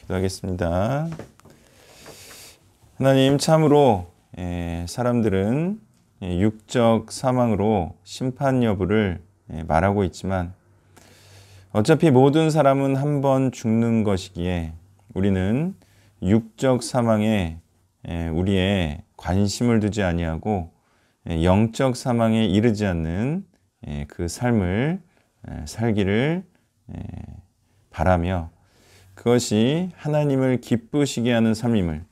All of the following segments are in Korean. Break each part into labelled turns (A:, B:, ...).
A: 기도하겠습니다. 하나님, 참으로 사람들은 육적 사망으로 심판 여부를 말하고 있지만 어차피 모든 사람은 한 번 죽는 것이기에 우리는 육적 사망에 우리의 관심을 두지 아니하고 영적 사망에 이르지 않는 그 삶을 살기를 바라며 그것이 하나님을 기쁘시게 하는 삶임을,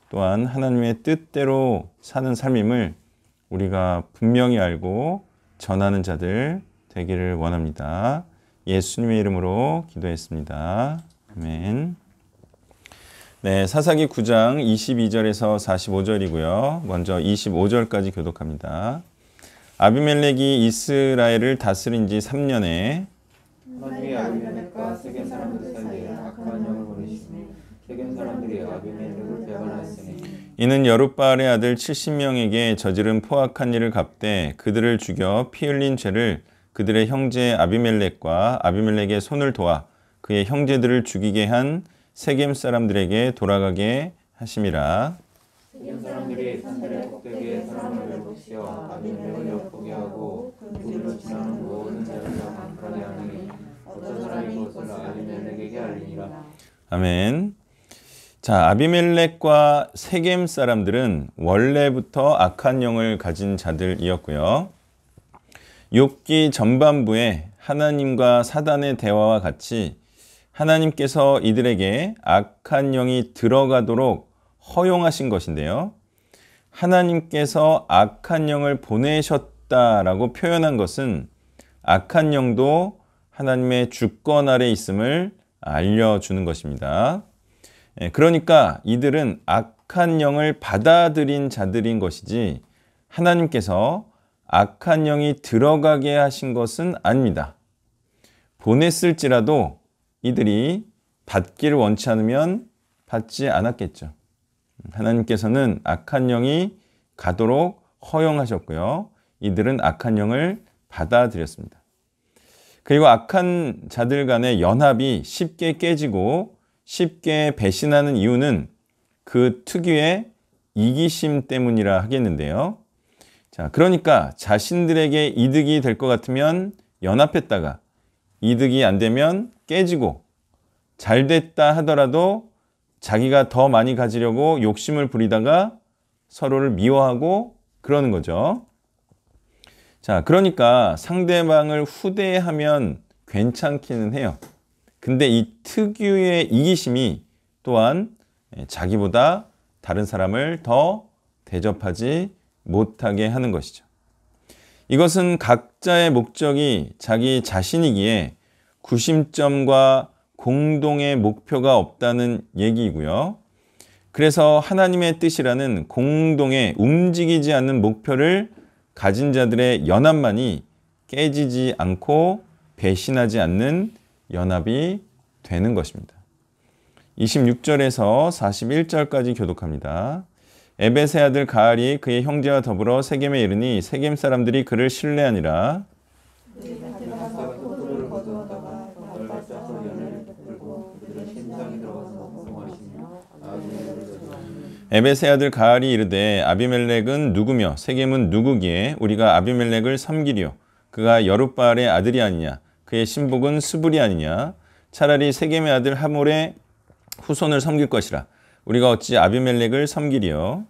A: 또한 하나님의 뜻대로 사는 삶임을 우리가 분명히 알고 전하는 자들 되기를 원합니다. 예수님의 이름으로 기도했습니다. 아멘. 네, 사사기 9장 22절에서 45절이고요. 먼저 25절까지 교독합니다. 아비멜렉이 이스라엘을 다스린 지 3년에
B: 하나님이 아비멜렉과 세겜 사람들 사이에 악한 영을 보내시니 세겜 사람들이 아비멜렉을 배반하였으니
A: 이는 여룻바알의 아들 70명에게 저지른 포악한 일을 갚되 그들을 죽여 피 흘린 죄를 그들의 형제 아비멜렉과 아비멜렉의 손을 도와 그의 형제들을 죽이게 한 세겜 사람들에게 돌아가게 하심이라.
B: 세겜 사람들이 산들의 꼭대기에 사람을 멸복시켜 아비멜렉을 엿보게 하고 그들로 지나는 모든 자들과 방불하게 하니 어떤 사람이 그것을 아비멜렉에게 알리니라.
A: 아멘. 자, 아비멜렉과 세겜 사람들은 원래부터 악한 영을 가진 자들이었고요. 욥기 전반부에 하나님과 사단의 대화와 같이 하나님께서 이들에게 악한 영이 들어가도록 허용하신 것인데요. 하나님께서 악한 영을 보내셨다라고 표현한 것은 악한 영도 하나님의 주권 아래 있음을 알려주는 것입니다. 그러니까 이들은 악한 영을 받아들인 자들인 것이지 하나님께서 악한 영이 들어가게 하신 것은 아닙니다. 보냈을지라도 이들이 받기를 원치 않으면 받지 않았겠죠. 하나님께서는 악한 영이 가도록 허용하셨고요. 이들은 악한 영을 받아들였습니다. 그리고 악한 자들 간의 연합이 쉽게 깨지고 쉽게 배신하는 이유는 그 특유의 이기심 때문이라 하겠는데요. 자, 그러니까 자신들에게 이득이 될 것 같으면 연합했다가 이득이 안 되면 깨지고 잘 됐다 하더라도 자기가 더 많이 가지려고 욕심을 부리다가 서로를 미워하고 그러는 거죠. 자, 그러니까 상대방을 후대하면 괜찮기는 해요. 근데 이 특유의 이기심이 또한 자기보다 다른 사람을 더 대접하지 못하게 하는 것이죠. 이것은 각자의 목적이 자기 자신이기에 구심점과 공동의 목표가 없다는 얘기이고요. 그래서 하나님의 뜻이라는 공동의 움직이지 않는 목표를 가진 자들의 연합만이 깨지지 않고 배신하지 않는 연합이 되는 것입니다. 26절에서 41절까지 교독합니다. 에벳의 아들 가알이 그의 형제와 더불어 세겜에 이르니 세겜 사람들이 그를 신뢰하니라. 에벳의 아들 가알이 이르되 아비멜렉은 누구며 세겜은 누구기에 우리가 아비멜렉을 섬기리요 그가 여룻바알의 아들이 아니냐 그의 신복은 스불이 아니냐 차라리 세겜의 아들 하몰의 후손을 섬길 것이라 우리가 어찌 아비멜렉을 섬기리요.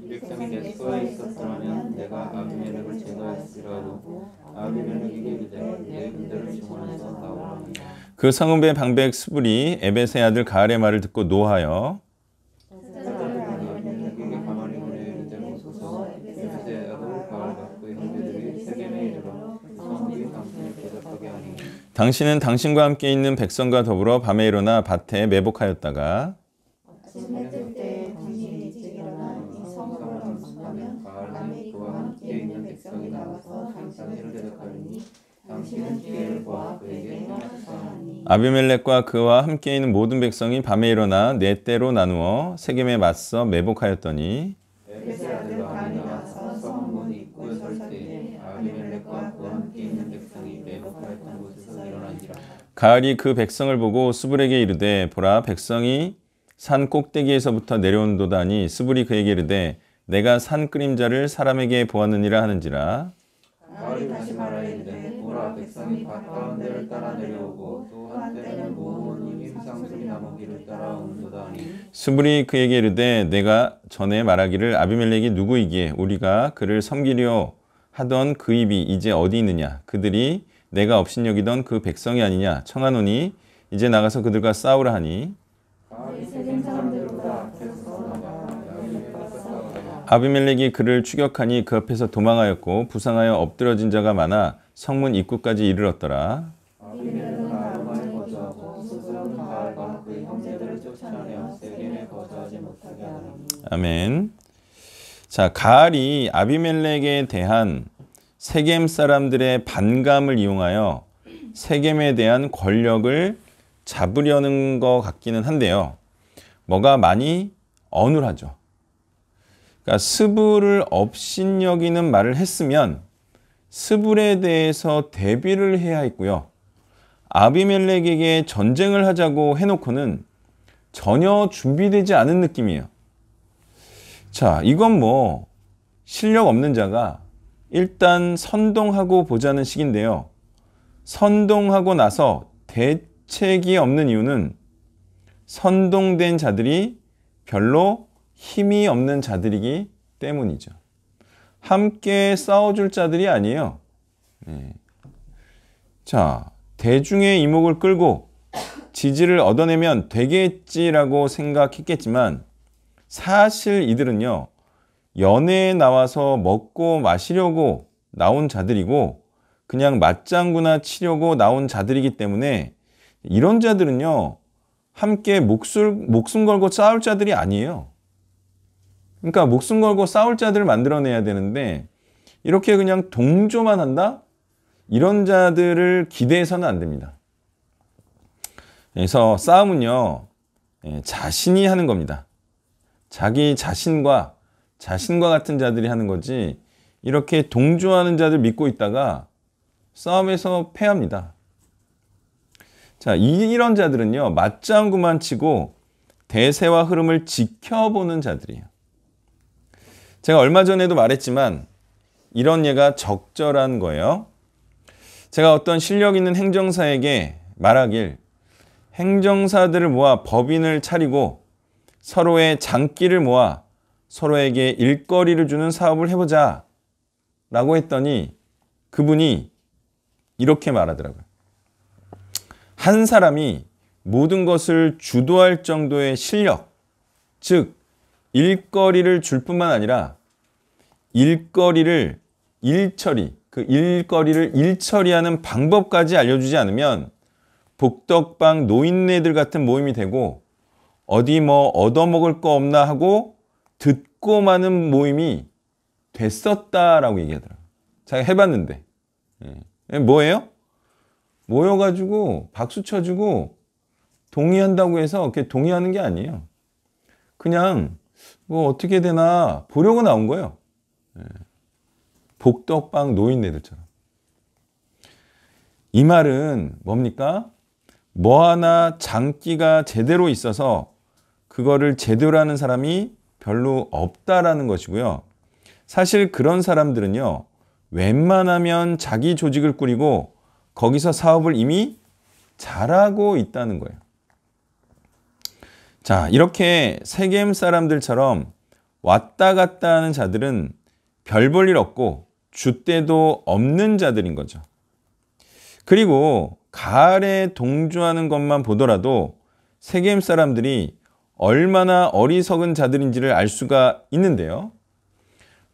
B: 이 백성이 내 수하에 있었더라면 내가 아비멜렉을 제거했으리라도 아비멜렉에게 이르되 내 군대를 증원해서 나오라.
A: 그 성읍의 방백 스불이 에벳의 아들 가알의 말을 듣고 노하여
B: 아비멜렉에게 가만히 보내 이르되 오소서 에벳의 아들 가알과 그 형제들이 세겜에 이르러 성읍이 당신을 대적하게 하니
A: 당신은 당신과 함께 있는 백성과 더불어 밤에 일어나 밭에 매복하였다가
C: 아침에 뜰 때 당신이 일찍 일어나 이 성읍을 감축하면 밤에 그와 함께 있는 백성이 나와서 당신을 대적하리니 당신은 기회를 보아 그에게 행하셨사오니
A: 아비멜렉과 그와 함께 있는 모든 백성이 밤에 일어나 네 때로 나누어 세겜에 맞서 매복하였더니
C: 에벳의 아들 가알이 나와서 성문 입구에 설 때에
B: 아비멜렉과 그와 함께 있는 백성이 매복하였던 곳에서 일어나니라.
A: 가을이 그 백성을 보고 스불에게 이르되 보라 백성이 산 꼭대기에서부터 내려온도다니 스불이 그에게 이르되 내가 산 그림자를 사람에게 보았느니라 하는지라.
B: 가을이 다시 말하이르되 보라 백성이 밭 가운데를 따라 내려오고 또 한때는 모든 임상수리 나무 길을 따라 오는도다 하니.
A: 스불이 그에게 이르되 내가 전에 말하기를 아비멜렉이 누구이기에 우리가 그를 섬기려 하던 그 입이 이제 어디 있느냐 그들이 내가 업신여기던 그 백성이 아니냐 청하노니 이제 나가서 그들과 싸우라 하니.
C: 가을이 세겜 사람들보다 앞에서 나가 아비멜렉과 싸우다가
A: 아비멜렉이 그를 추격하니 그 앞에서 도망하였고 부상하여 엎드러진 자가 많아 성문 입구까지 이르렀더라.
C: 아비멜렉은 아르마에 거주하고 스불은 가을과 그의 형제들을 쫓아내어 세겜에 거주하지 못하게 하니.
A: 아멘. 자, 가알이 아비멜렉에 대한 세겜 사람들의 반감을 이용하여 세겜에 대한 권력을 잡으려는 것 같기는 한데요. 뭐가 많이 어눌하죠. 그러니까 스불을 업신여기는 말을 했으면 스불에 대해서 대비를 해야 했고요. 아비멜렉에게 전쟁을 하자고 해놓고는 전혀 준비되지 않은 느낌이에요. 자, 이건 뭐 실력 없는 자가 일단 선동하고 보자는 식인데요. 선동하고 나서 대책이 없는 이유는 선동된 자들이 별로 힘이 없는 자들이기 때문이죠. 함께 싸워줄 자들이 아니에요. 자, 대중의 이목을 끌고 지지를 얻어내면 되겠지라고 생각했겠지만 사실 이들은요, 연애에 나와서 먹고 마시려고 나온 자들이고 그냥 맞장구나 치려고 나온 자들이기 때문에 이런 자들은요, 함께 목숨 걸고 싸울 자들이 아니에요. 그러니까 목숨 걸고 싸울 자들을 만들어내야 되는데 이렇게 그냥 동조만 한다? 이런 자들을 기대해서는 안 됩니다. 그래서 싸움은요, 자신이 하는 겁니다. 자기 자신과 같은 자들이 하는 거지 이렇게 동조하는 자들 믿고 있다가 싸움에서 패합니다. 자, 이런 자들은요, 맞장구만 치고 대세와 흐름을 지켜보는 자들이에요. 제가 얼마 전에도 말했지만 이런 예가 적절한 거예요. 제가 어떤 실력 있는 행정사에게 말하길 행정사들을 모아 법인을 차리고 서로의 장기를 모아 서로에게 일거리를 주는 사업을 해보자 라고 했더니 그분이 이렇게 말하더라고요. 한 사람이 모든 것을 주도할 정도의 실력, 즉 일거리를 줄 뿐만 아니라 일거리를 일처리하는 방법까지 알려주지 않으면 복덕방 노인네들 같은 모임이 되고 어디 뭐 얻어먹을 거 없나 하고 듣고 마는 모임이 됐었다라고 얘기하더라고요. 제가 해봤는데. 뭐예요? 모여가지고 박수 쳐주고 동의한다고 해서 그렇게 동의하는 게 아니에요. 그냥 뭐 어떻게 되나 보려고 나온 거예요. 복덕방 노인네들처럼. 이 말은 뭡니까? 뭐 하나 장기가 제대로 있어서 그거를 제대로 하는 사람이 별로 없다라는 것이고요. 사실 그런 사람들은요, 웬만하면 자기 조직을 꾸리고 거기서 사업을 이미 잘하고 있다는 거예요. 자, 이렇게 세겜 사람들처럼 왔다 갔다 하는 자들은 별 볼 일 없고 줏대도 없는 자들인 거죠. 그리고 가을에 동조하는 것만 보더라도 세겜 사람들이 얼마나 어리석은 자들인지를 알 수가 있는데요.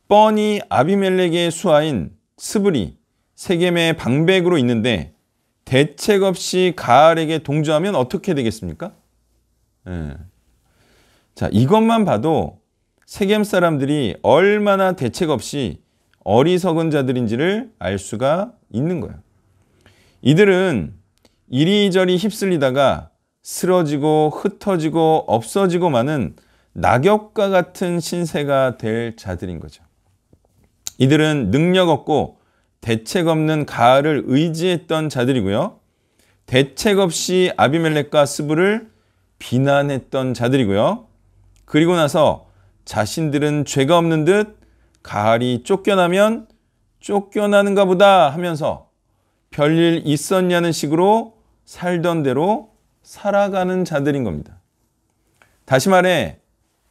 A: 뻔히 아비멜렉의 수하인 스불이 세겜의 방백으로 있는데 대책 없이 가알에게 동조하면 어떻게 되겠습니까? 자, 이것만 봐도 세겜 사람들이 얼마나 대책 없이 어리석은 자들인지를 알 수가 있는 거예요. 이들은 이리저리 휩쓸리다가 쓰러지고 흩어지고 없어지고 마는 낙엽과 같은 신세가 될 자들인 거죠. 이들은 능력 없고 대책 없는 가알을 의지했던 자들이고요. 대책 없이 아비멜렉과 스불을 비난했던 자들이고요. 그리고 나서 자신들은 죄가 없는 듯 가알이 쫓겨나면 쫓겨나는가 보다 하면서 별일 있었냐는 식으로 살던 대로 살아가는 자들인 겁니다. 다시 말해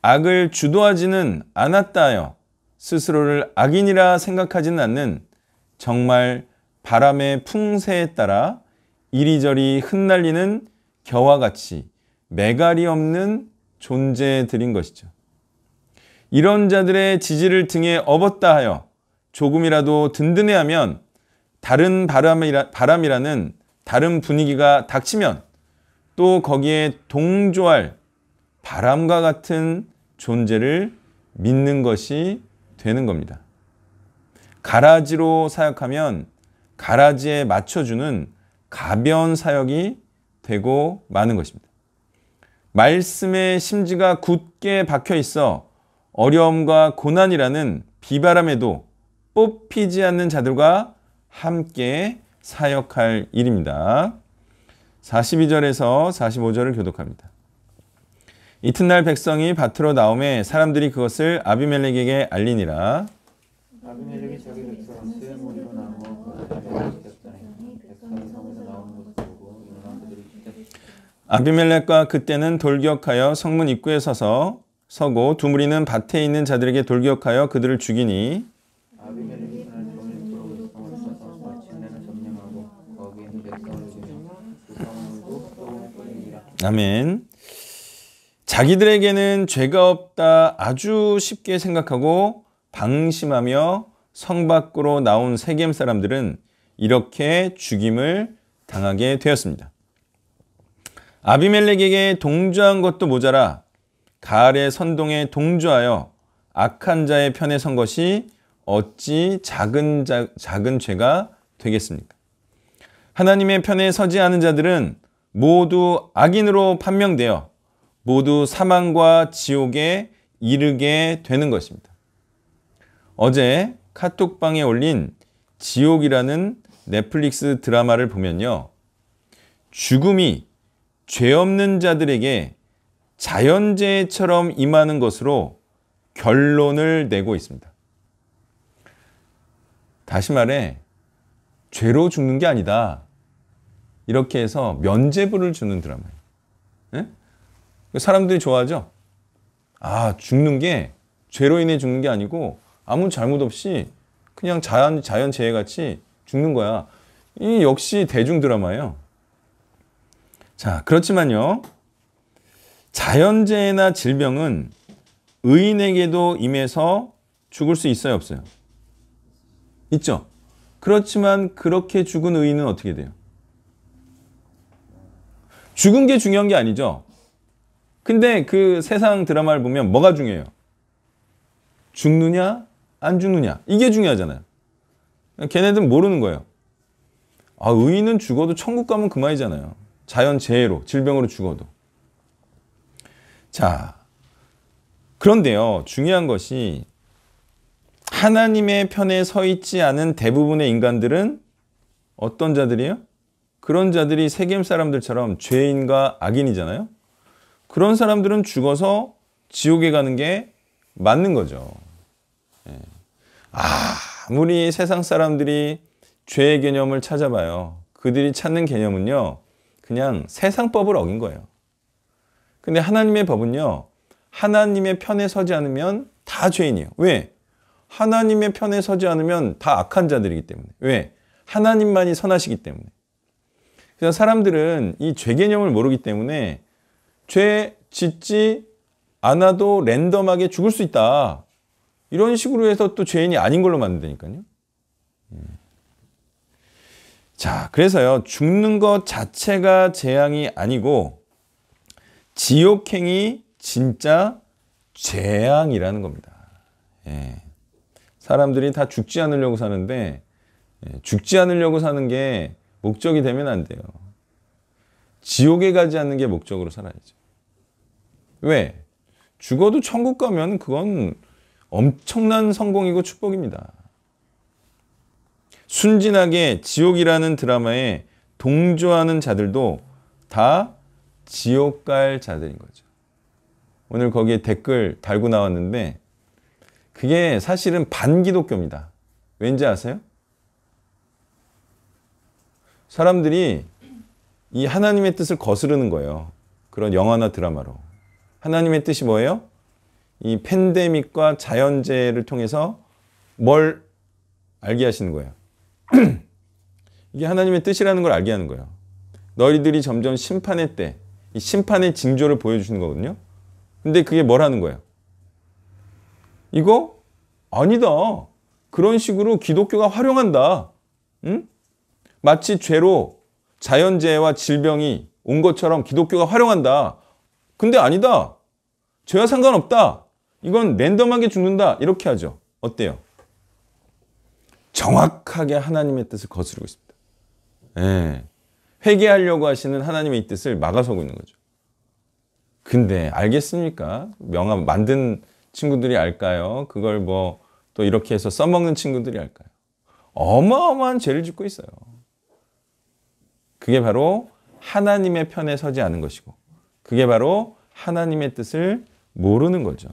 A: 악을 주도하지는 않았다 하여 스스로를 악인이라 생각하지는 않는 정말 바람의 풍세에 따라 이리저리 흩날리는 겨와 같이 매갈이 없는 존재들인 것이죠. 이런 자들의 지지를 등에 업었다 하여 조금이라도 든든해하면 다른 바람이라는 다른 분위기가 닥치면 또 거기에 동조할 바람과 같은 존재를 믿는 것이 되는 겁니다. 가라지로 사역하면 가라지에 맞춰주는 가벼운 사역이 되고 마는 것입니다. 말씀의 심지가 굳게 박혀 있어 어려움과 고난이라는 비바람에도 뽑히지 않는 자들과 함께 사역할 일입니다. 42절에서 45절을 교독합니다. 이튿날 백성이 밭으로 나오매 사람들이 그것을 아비멜렉에게 알리니라.
B: 아비멜렉이 자기 백성 수의 무리로 나누어 그것을 지켰더니 백성이 성에서 나오는 것을 보고 일어나 그들이 죽였다.
A: 아비멜렉과 그때는 돌격하여 성문 입구에 서고 두 무리는 밭에 있는 자들에게 돌격하여 그들을 죽이니
B: 아비멜렉이 그날 종일 그로 성을 쳐서 마침내는 점령하고 거기에 있는 백성을 죽이며 그 성문도 소금에 뿌리니라.
A: 아멘. 자기들에게는 죄가 없다 아주 쉽게 생각하고 방심하며 성 밖으로 나온 세겜 사람들은 이렇게 죽임을 당하게 되었습니다. 아비멜렉에게 동조한 것도 모자라 가알의 선동에 동조하여 악한 자의 편에 선 것이 어찌 작은 죄가 되겠습니까? 하나님의 편에 서지 않은 자들은 모두 악인으로 판명되어 모두 사망과 지옥에 이르게 되는 것입니다. 어제 카톡방에 올린 지옥이라는 넷플릭스 드라마를 보면요. 죽음이 죄 없는 자들에게 자연재해처럼 임하는 것으로 결론을 내고 있습니다. 다시 말해 죄로 죽는 게 아니다. 이렇게 해서 면죄부를 주는 드라마예요. 네? 사람들이 좋아하죠? 아, 죽는 게 죄로 인해 죽는 게 아니고 아무 잘못 없이 그냥 자연재해같이 죽는 거야. 이 역시 대중 드라마예요. 자, 그렇지만요. 자연재해나 질병은 의인에게도 임해서 죽을 수 있어요, 없어요? 있죠? 그렇지만 그렇게 죽은 의인은 어떻게 돼요? 죽은 게 중요한 게 아니죠. 근데 그 세상 드라마를 보면 뭐가 중요해요? 죽느냐, 안 죽느냐. 이게 중요하잖아요. 걔네들은 모르는 거예요. 아, 의인은 죽어도 천국 가면 그만이잖아요. 자연재해로, 질병으로 죽어도. 자, 그런데요. 중요한 것이 하나님의 편에 서 있지 않은 대부분의 인간들은 어떤 자들이에요? 그런 자들이 세겜 사람들처럼 죄인과 악인이잖아요. 그런 사람들은 죽어서 지옥에 가는 게 맞는 거죠. 아무리 세상 사람들이 죄의 개념을 찾아봐요. 그들이 찾는 개념은요. 그냥 세상법을 어긴 거예요. 근데 하나님의 법은요. 하나님의 편에 서지 않으면 다 죄인이에요. 왜? 하나님의 편에 서지 않으면 다 악한 자들이기 때문에. 왜? 하나님만이 선하시기 때문에. 그래서 사람들은 이 죄 개념을 모르기 때문에 죄 짓지 않아도 랜덤하게 죽을 수 있다. 이런 식으로 해서 또 죄인이 아닌 걸로 만든다니까요. 자, 그래서요. 죽는 것 자체가 재앙이 아니고 지옥행이 진짜 재앙이라는 겁니다. 사람들이 다 죽지 않으려고 사는데 죽지 않으려고 사는 게 목적이 되면 안 돼요. 지옥에 가지 않는 게 목적으로 살아야죠. 왜? 죽어도 천국 가면 그건 엄청난 성공이고 축복입니다. 순진하게 지옥이라는 드라마에 동조하는 자들도 다 지옥 갈 자들인 거죠. 오늘 거기에 댓글 달고 나왔는데 그게 사실은 반기독교입니다. 왠지 아세요? 사람들이 이 하나님의 뜻을 거스르는 거예요. 그런 영화나 드라마로. 하나님의 뜻이 뭐예요? 이 팬데믹과 자연재해를 통해서 뭘 알게 하시는 거예요. 이게 하나님의 뜻이라는 걸 알게 하는 거예요. 너희들이 점점 심판의 때, 이 심판의 징조를 보여주시는 거거든요. 근데 그게 뭐라는 거예요? 이거? 아니다. 그런 식으로 기독교가 활용한다. 응? 마치 죄로 자연재해와 질병이 온 것처럼 기독교가 활용한다. 근데 아니다. 죄와 상관없다. 이건 랜덤하게 죽는다. 이렇게 하죠. 어때요? 정확하게 하나님의 뜻을 거스르고 있습니다. 예. 회개하려고 하시는 하나님의 이 뜻을 막아서고 있는 거죠. 근데 알겠습니까? 명함 만든 친구들이 알까요? 그걸 뭐 또 이렇게 해서 써먹는 친구들이 알까요? 어마어마한 죄를 짓고 있어요. 그게 바로 하나님의 편에 서지 않은 것이고 그게 바로 하나님의 뜻을 모르는 거죠.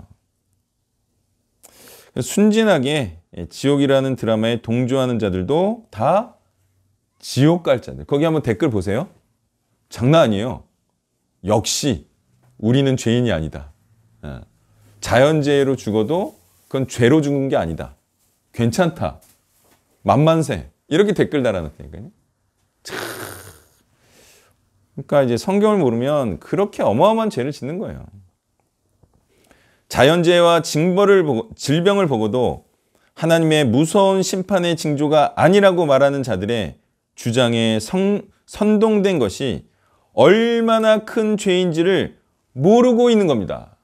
A: 순진하게 지옥이라는 드라마에 동조하는 자들도 다 지옥 갈 자들. 거기 한번 댓글 보세요. 장난 아니에요. 역시 우리는 죄인이 아니다. 자연재해로 죽어도 그건 죄로 죽는 게 아니다. 괜찮다. 만만세. 이렇게 댓글 달아놨다니까요. 그러니까 이제 성경을 모르면 그렇게 어마어마한 죄를 짓는 거예요. 자연재해와 질병을 보고도 하나님의 무서운 심판의 징조가 아니라고 말하는 자들의 주장에 선동된 것이 얼마나 큰 죄인지를 모르고 있는 겁니다.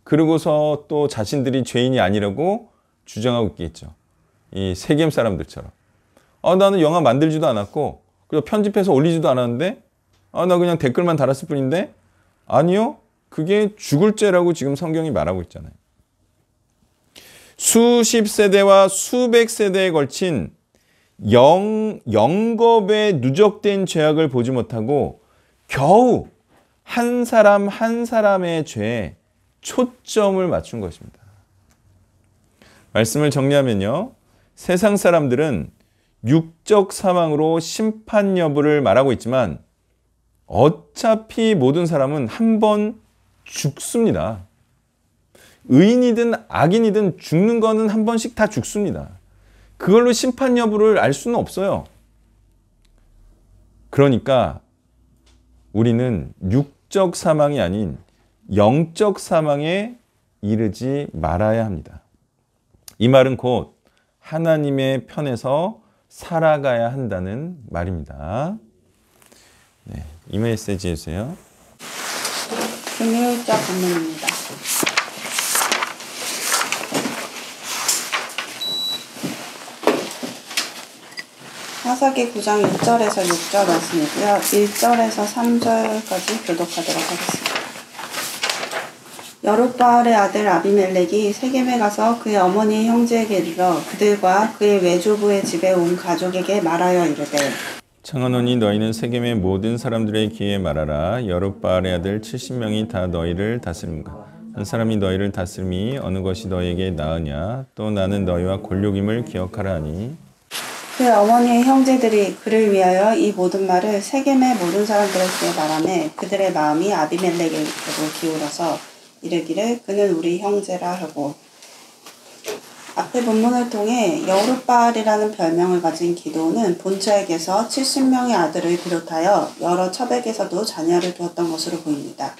A: 그러고서 또 자신들이 죄인이 아니라고 주장하고 있겠죠. 이 세겜 사람들처럼. 나는 영화 만들지도 않았고 그리고 편집해서 올리지도 않았는데 나 그냥 댓글만 달았을 뿐인데 아니요. 그게 죽을 죄라고 지금 성경이 말하고 있잖아요. 수십 세대와 수백 세대에 걸친 영겁에 누적된 죄악을 보지 못하고 겨우 한 사람 한 사람의 죄에 초점을 맞춘 것입니다. 말씀을 정리하면요. 세상 사람들은 육적 사망으로 심판 여부를 말하고 있지만 어차피 모든 사람은 한 번 죽습니다. 의인이든 악인이든 죽는 거는 한 번씩 다 죽습니다. 그걸로 심판 여부를 알 수는 없어요. 그러니까 우리는 육적 사망이 아닌 영적 사망에 이르지 말아야 합니다. 이 말은 곧 하나님의 편에서 살아가야 한다는 말입니다. 네, 이 메시지 해주세요.
C: 금요일자 본문입니다. 사사기 9장 1절에서 6절 말씀이고요. 1절에서 3절까지 교독하도록 하겠습니다. 여룻바알의 아들 아비멜렉이 세겜에 가서 그의 어머니의 형제에게 이르러 그들과 그의 외조부의 집에 온 가족에게 말하여 이르되
A: 청하노니 너희는 세겜의 모든 사람들의 귀에 말하라. 여룻바알의 아들 70명이 다 너희를 다스림과 한 사람이 너희를 다스림이 어느 것이 너희에게 나으냐. 또 나는 너희와 골육임을 기억하라 하니
C: 그 어머니의 형제들이 그를 위하여 이 모든 말을 세겜의 모든 사람들의 귀에 말하매 그들의 마음이 아비멜렉에게로 기울어서 이르기를 그는 우리 형제라 하고 앞의 본문을 통해 여룻바알이라는 별명을 가진 기드온은 본처에게서 70명의 아들을 비롯하여 여러 첩에게서도 자녀를 두었던 것으로 보입니다.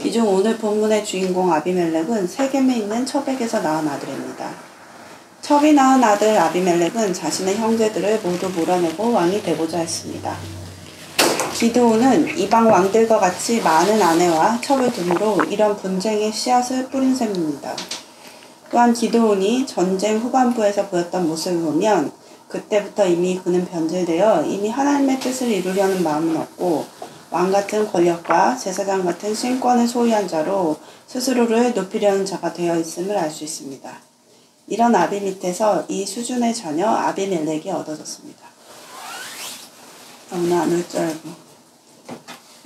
C: 이 중 오늘 본문의 주인공 아비멜렉은 세겜에 있는 첩에게서 낳은 아들입니다. 첩이 낳은 아들 아비멜렉은 자신의 형제들을 모두 몰아내고 왕이 되고자 했습니다. 기드온은 이방 왕들과 같이 많은 아내와 첩을 둠으로 이런 분쟁의 씨앗을 뿌린 셈입니다. 또한 기드온이 전쟁 후반부에서 보였던 모습을 보면 그때부터 이미 그는 변질되어 이미 하나님의 뜻을 이루려는 마음은 없고 왕 같은 권력과 제사장 같은 신권을 소유한 자로 스스로를 높이려는 자가 되어 있음을 알 수 있습니다. 이런 아비 밑에서 이 수준의 자녀 아비멜렉이 얻어졌습니다. 오늘 안 올 줄 알고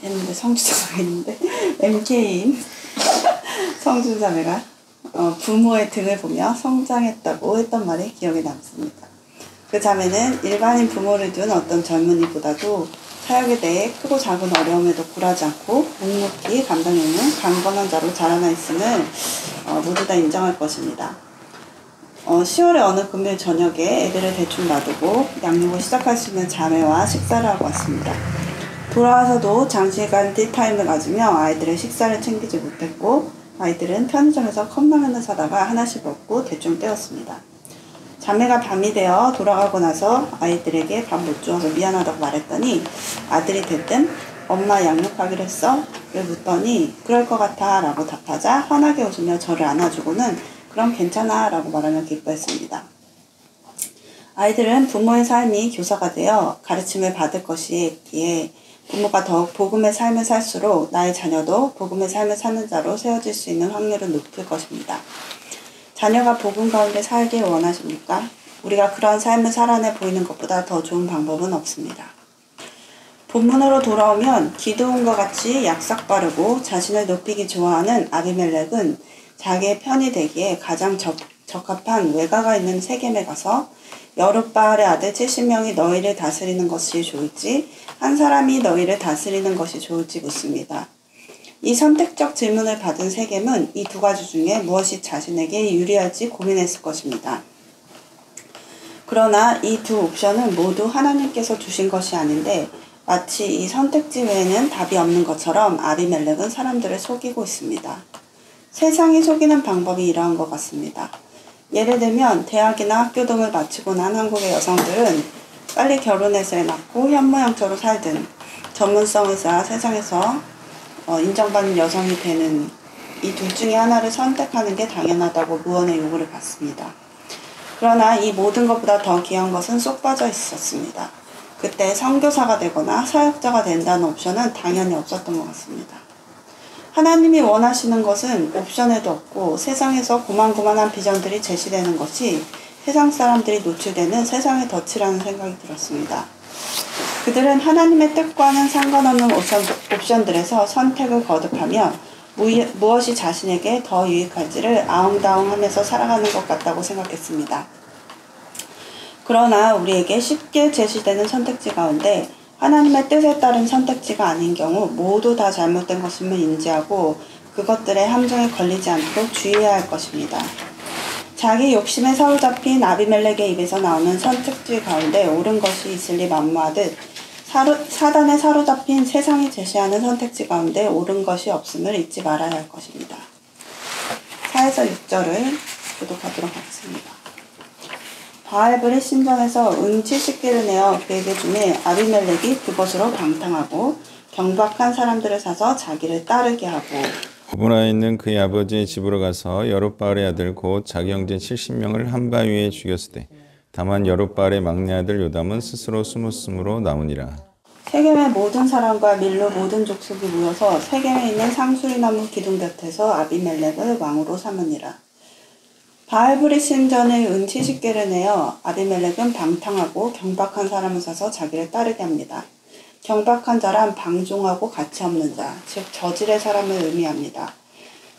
C: 했는데 성주자매가 있는데 MK인 성주자매가 부모의 등을 보며 성장했다고 했던 말이 기억에 남습니다. 그 자매는 일반인 부모를 둔 어떤 젊은이보다도 사역에 대해 크고 작은 어려움에도 굴하지 않고 묵묵히 감당해내는 강건한 자로 자라나 있음을 모두 다 인정할 것입니다. 10월의 어느 금요일 저녁에 애들을 대충 놔두고 양육을 시작할 수 있는 자매와 식사를 하고 왔습니다. 돌아와서도 장시간 티타임을 가지며 아이들의 식사를 챙기지 못했고 아이들은 편의점에서 컵라면을 사다가 하나씩 먹고 대충 때웠습니다. 자매가 밤이 되어 돌아가고 나서 아이들에게 밥 못 주어서 미안하다고 말했더니 아들이 대뜸 엄마 양육하기로 했어? 를 묻더니 그럴 것 같아 라고 답하자 환하게 웃으며 저를 안아주고는 그럼 괜찮아 라고 말하며 기뻐했습니다. 아이들은 부모의 삶이 교사가 되어 가르침을 받을 것이기에 부모가 더욱 복음의 삶을 살수록 나의 자녀도 복음의 삶을 사는 자로 세워질 수 있는 확률은 높을 것입니다. 자녀가 복음 가운데 살길 원하십니까? 우리가 그런 삶을 살아내 보이는 것보다 더 좋은 방법은 없습니다. 본문으로 돌아오면 기드온과 같이 약삭 빠르고 자신을 높이기 좋아하는 아비멜렉은 자기의 편이 되기에 가장 적합한 외가가 있는 세겜에 가서 여룻바알의 아들 70명이 너희를 다스리는 것이 좋을지 한 사람이 너희를 다스리는 것이 좋을지 묻습니다. 이 선택적 질문을 받은 세겜은 이 두 가지 중에 무엇이 자신에게 유리할지 고민했을 것입니다. 그러나 이 두 옵션은 모두 하나님께서 주신 것이 아닌데 마치 이 선택지 외에는 답이 없는 것처럼 아비멜렉은 사람들을 속이고 있습니다. 세상이 속이는 방법이 이러한 것 같습니다. 예를 들면 대학이나 학교 등을 마치고 난 한국의 여성들은 빨리 결혼해서 애 낳고 현모양처로 살든 전문성을 쌓아 세상에서 인정받는 여성이 되는 이 둘 중에 하나를 선택하는 게 당연하다고 무언의 요구를 받습니다. 그러나 이 모든 것보다 더 귀한 것은 쏙 빠져 있었습니다. 그때 선교사가 되거나 사역자가 된다는 옵션은 당연히 없었던 것 같습니다. 하나님이 원하시는 것은 옵션에도 없고 세상에서 고만고만한 비전들이 제시되는 것이 세상 사람들이 노출되는 세상의 덫이라는 생각이 들었습니다. 그들은 하나님의 뜻과는 상관없는 옵션들에서 선택을 거듭하며 무엇이 자신에게 더 유익할지를 아웅다웅하면서 살아가는 것 같다고 생각했습니다. 그러나 우리에게 쉽게 제시되는 선택지 가운데 하나님의 뜻에 따른 선택지가 아닌 경우 모두 다 잘못된 것임을 인지하고 그것들의 함정에 걸리지 않도록 주의해야 할 것입니다. 자기 욕심에 사로잡힌 아비멜렉의 입에서 나오는 선택지 가운데 옳은 것이 있을리 만무하듯 사단에 사로잡힌 세상이 제시하는 선택지 가운데 옳은 것이 없음을 잊지 말아야 할 것입니다. 4에서 6절을 교독하도록 하겠습니다. 바알브리 신전에서 은 70개를 내어 그에게 주매 아비멜렉이 그것으로 방탕하고 경박한 사람들을 사서 자기를 따르게 하고
A: 고브라에 있는 그의 아버지의 집으로 가서 여룻바알의 아들 곧 자기 형제 70명을 한 바위에 죽였으되 다만 여룻바알의 막내 아들 요담은 스스로 숨었으므로 나오니라.
C: 세겜의 모든 사람과 밀로 모든 족속이 모여서 세겜에 있는 상수리나무 기둥 곁에서 아비멜렉을 왕으로 삼으니라. 바알브리 신전의 은 70개를 내어 아비멜렉은 방탕하고 경박한 사람을 사서 자기를 따르게 합니다. 경박한 자란 방종하고 가치 없는 자, 즉 저질의 사람을 의미합니다.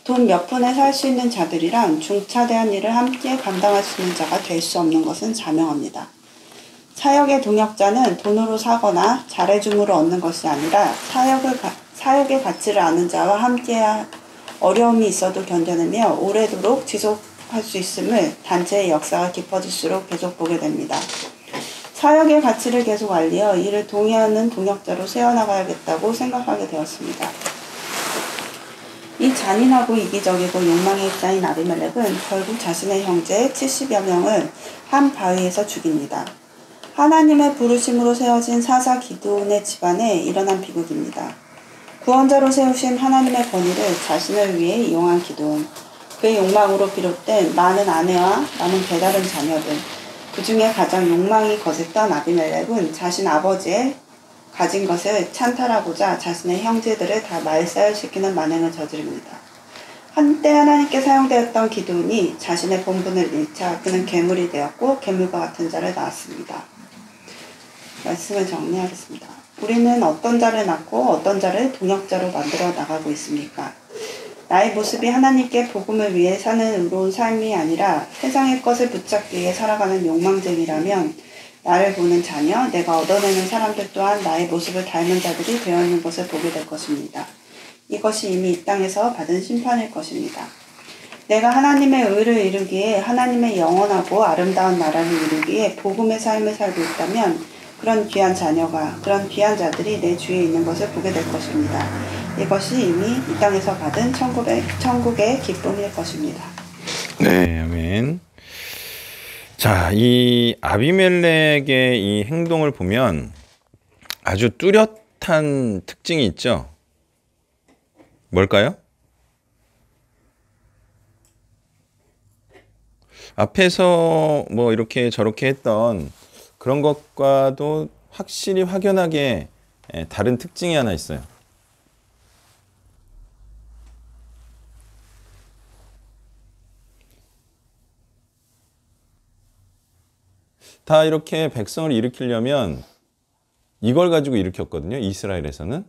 C: 돈 몇 푼에 살 수 있는 자들이란 중차대한 일을 함께 감당할 수 있는 자가 될 수 없는 것은 자명합니다. 사역의 동역자는 돈으로 사거나 잘해줌으로 얻는 것이 아니라 사역의 가치를 아는 자와 함께 어려움이 있어도 견뎌내며 오래도록 지속할 수 있음을 단체의 역사가 깊어질수록 계속 보게 됩니다. 사역의 가치를 계속 알리어 이를 동의하는 동역자로 세워나가야겠다고 생각하게 되었습니다. 이 잔인하고 이기적이고 욕망에 입자인 아비멜렉은 결국 자신의 형제 70여 명을 한 바위에서 죽입니다. 하나님의 부르심으로 세워진 사사 기드온의 집안에 일어난 비극입니다. 구원자로 세우신 하나님의 권위를 자신을 위해 이용한 기드온, 그의 욕망으로 비롯된 많은 아내와 많은 배다른 자녀들, 그 중에 가장 욕망이 거셌던 아비멜렉은 자신 아버지의 가진 것을 찬탈하고자 자신의 형제들을 다 말살시키는 만행을 저지릅니다. 한때 하나님께 사용되었던 기드온이 자신의 본분을 잃자 그는 괴물이 되었고 괴물과 같은 자를 낳았습니다. 말씀을 정리하겠습니다. 우리는 어떤 자를 낳고 어떤 자를 동역자로 만들어 나가고 있습니까? 나의 모습이 하나님께 복음을 위해 사는 의로운 삶이 아니라 세상의 것을 붙잡기 위해 살아가는 욕망쟁이라면 나를 보는 자녀, 내가 얻어내는 사람들 또한 나의 모습을 닮은 자들이 되어 있는 것을 보게 될 것입니다. 이것이 이미 이 땅에서 받은 심판일 것입니다. 내가 하나님의 의를 이루기에 하나님의 영원하고 아름다운 나라를 이루기에 복음의 삶을 살고 있다면 그런 귀한 자녀가, 그런 귀한 자들이 내 주위에 있는 것을 보게 될 것입니다. 이것이 이미 이 땅에서 받은 천국의 기쁨일 것입니다.
A: 네, 아멘. 자, 이 아비멜렉의 이 행동을 보면 아주 뚜렷한 특징이 있죠. 뭘까요? 앞에서 뭐 이렇게 저렇게 했던 그런 것과도 확실히 확연하게 다른 특징이 하나 있어요. 다 이렇게 백성을 일으키려면 이걸 가지고 일으켰거든요. 이스라엘에서는.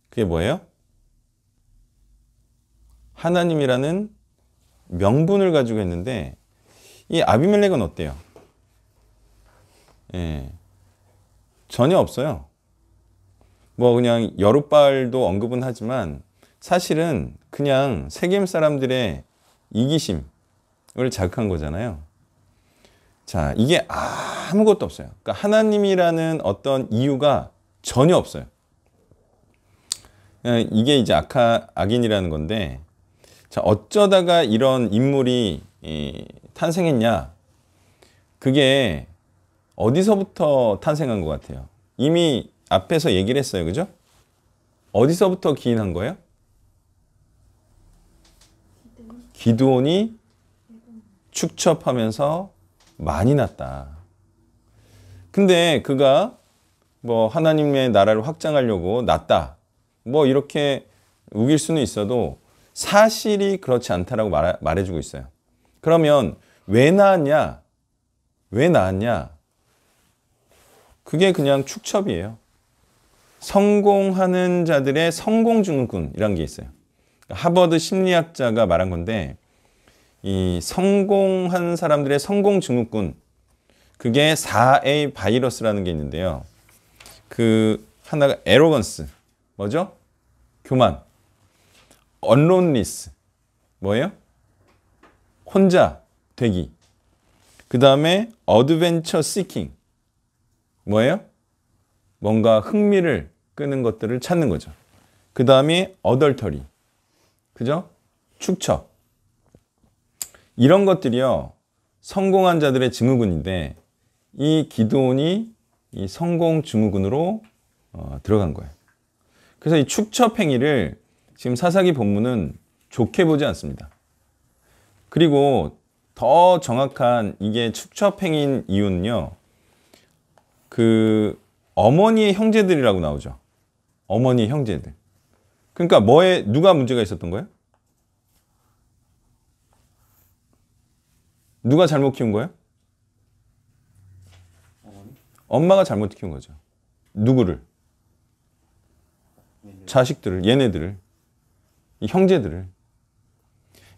A: 그게 뭐예요? 하나님이라는 명분을 가지고 했는데 이 아비멜렉은 어때요? 전혀 없어요. 뭐 그냥 여룻바알도 언급은 하지만 사실은 그냥 세겜 사람들의 이기심을 자극한 거잖아요. 자, 이게 아무것도 없어요. 그러니까 하나님이라는 어떤 이유가 전혀 없어요. 이게 이제 악인이라는 건데, 자, 어쩌다가 이런 인물이 탄생했냐? 그게 어디서부터 탄생한 것 같아요? 이미 앞에서 얘기를 했어요. 그죠? 어디서부터 기인한 거예요? 기드온이 축첩하면서 많이 났다. 근데 그가 뭐 하나님의 나라를 확장하려고 났다. 뭐 이렇게 우길 수는 있어도 사실이 그렇지 않다라고 말해주고 있어요. 그러면 왜 나왔냐? 왜 나왔냐? 그게 그냥 축첩이에요. 성공하는 자들의 성공증후군이라는 게 있어요. 하버드 심리학자가 말한 건데 이 성공한 사람들의 성공증후군, 그게 4A 바이러스라는 게 있는데요. 그 하나가 에로건스, 뭐죠? 교만. 언론리스, 뭐예요? 혼자 되기. 그 다음에 어드벤처 시킹, 뭐예요? 뭔가 흥미를 끄는 것들을 찾는 거죠. 그 다음에 어덜터리, 그죠? 축첩. 이런 것들이요, 성공한 자들의 증후군인데 이 기드온이 이 성공 증후군으로 들어간 거예요. 그래서 이 축첩 행위를 지금 사사기 본문은 좋게 보지 않습니다. 그리고 더 정확한 이게 축첩 행위인 이유는요, 그 어머니의 형제들이라고 나오죠. 어머니의 형제들. 그러니까 누가 문제가 있었던 거예요? 누가 잘못 키운 거예요? 엄마가 잘못 키운 거죠. 누구를? 자식들을, 얘네들을, 이 형제들을.